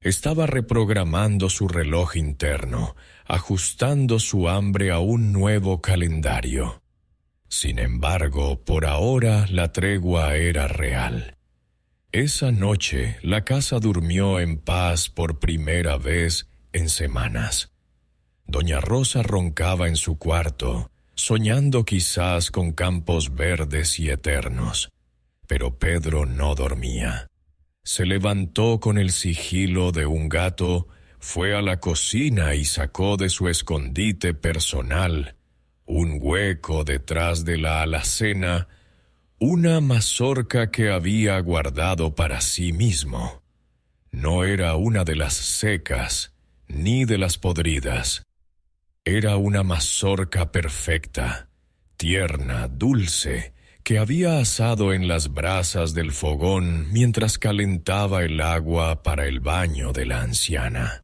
Estaba reprogramando su reloj interno, ajustando su hambre a un nuevo calendario. Sin embargo, por ahora la tregua era real. Esa noche la casa durmió en paz por primera vez en semanas. Doña Rosa roncaba en su cuarto, soñando quizás con campos verdes y eternos. Pero Pedro no dormía. Se levantó con el sigilo de un gato, fue a la cocina y sacó de su escondite personal, un hueco detrás de la alacena, una mazorca que había guardado para sí mismo. No era una de las secas, ni de las podridas. Era una mazorca perfecta, tierna, dulce, que había asado en las brasas del fogón mientras calentaba el agua para el baño de la anciana.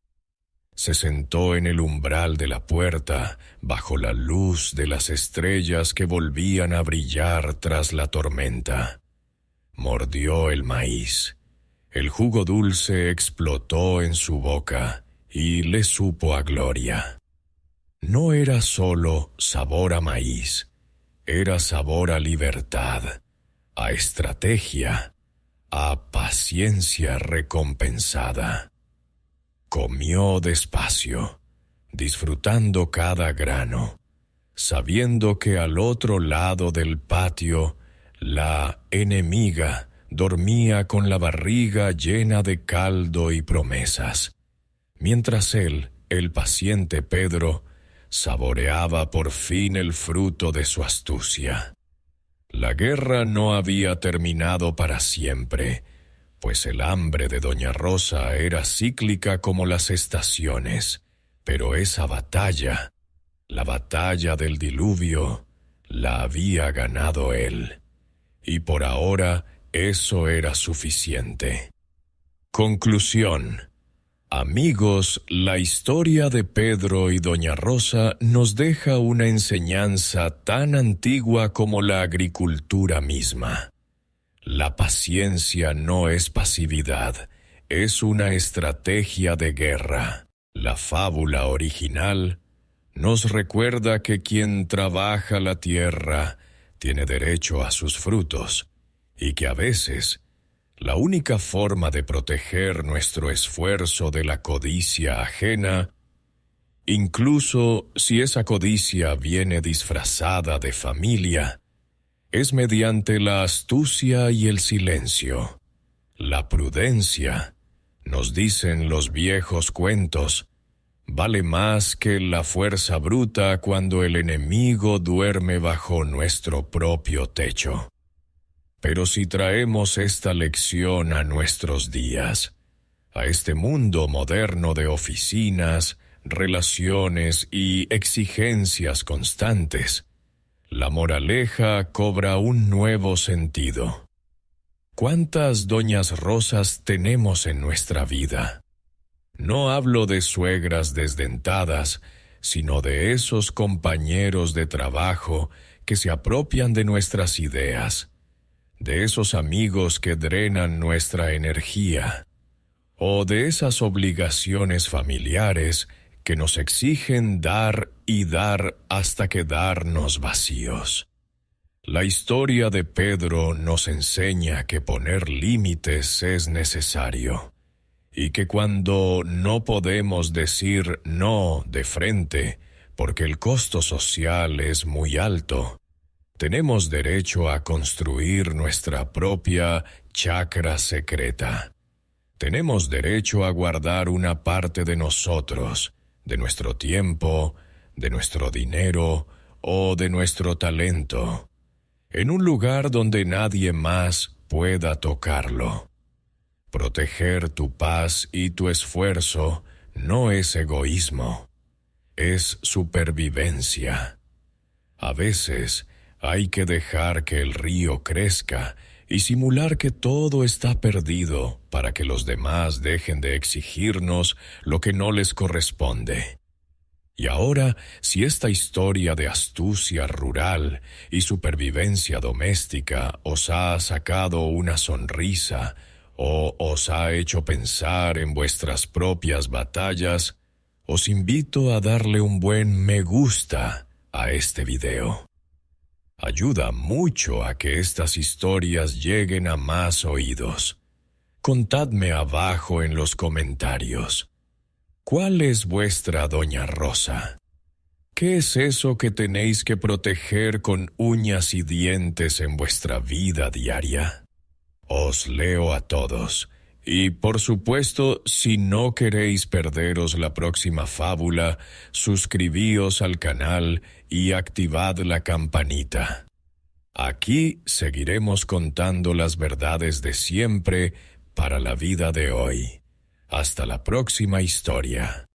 Se sentó en el umbral de la puerta, bajo la luz de las estrellas que volvían a brillar tras la tormenta. Mordió el maíz. El jugo dulce explotó en su boca y le supo a gloria. No era solo sabor a maíz. Era sabor a libertad, a estrategia, a paciencia recompensada. Comió despacio, disfrutando cada grano, sabiendo que al otro lado del patio, la enemiga dormía con la barriga llena de caldo y promesas, mientras él, el paciente Pedro, saboreaba por fin el fruto de su astucia. La guerra no había terminado para siempre, pues el hambre de Doña Rosa era cíclica como las estaciones, pero esa batalla, la batalla del diluvio, la había ganado él, y por ahora eso era suficiente. Conclusión. Amigos, la historia de Pedro y Doña Rosa nos deja una enseñanza tan antigua como la agricultura misma. La paciencia no es pasividad, es una estrategia de guerra. La fábula original nos recuerda que quien trabaja la tierra tiene derecho a sus frutos, y que a veces la única forma de proteger nuestro esfuerzo de la codicia ajena, incluso si esa codicia viene disfrazada de familia, es mediante la astucia y el silencio. La prudencia, nos dicen los viejos cuentos, vale más que la fuerza bruta cuando el enemigo duerme bajo nuestro propio techo. Pero si traemos esta lección a nuestros días, a este mundo moderno de oficinas, relaciones y exigencias constantes, la moraleja cobra un nuevo sentido. ¿Cuántas Doñas Rosas tenemos en nuestra vida? No hablo de suegras desdentadas, sino de esos compañeros de trabajo que se apropian de nuestras ideas, de esos amigos que drenan nuestra energía, o de esas obligaciones familiares que nos exigen dar y dar hasta quedarnos vacíos. La historia de Pedro nos enseña que poner límites es necesario, y que cuando no podemos decir no de frente, porque el costo social es muy alto, tenemos derecho a construir nuestra propia chacra secreta. Tenemos derecho a guardar una parte de nosotros, de nuestro tiempo, de nuestro dinero o de nuestro talento, en un lugar donde nadie más pueda tocarlo. Proteger tu paz y tu esfuerzo no es egoísmo, es supervivencia. A veces hay que dejar que el río crezca y simular que todo está perdido para que los demás dejen de exigirnos lo que no les corresponde. Y ahora, si esta historia de astucia rural y supervivencia doméstica os ha sacado una sonrisa o os ha hecho pensar en vuestras propias batallas, os invito a darle un buen me gusta a este video. Ayuda mucho a que estas historias lleguen a más oídos. Contadme abajo en los comentarios. ¿Cuál es vuestra Doña Rosa? ¿Qué es eso que tenéis que proteger con uñas y dientes en vuestra vida diaria? Os leo a todos. Y, por supuesto, si no queréis perderos la próxima fábula, suscribíos al canal y activad la campanita. Aquí seguiremos contando las verdades de siempre para la vida de hoy. Hasta la próxima historia.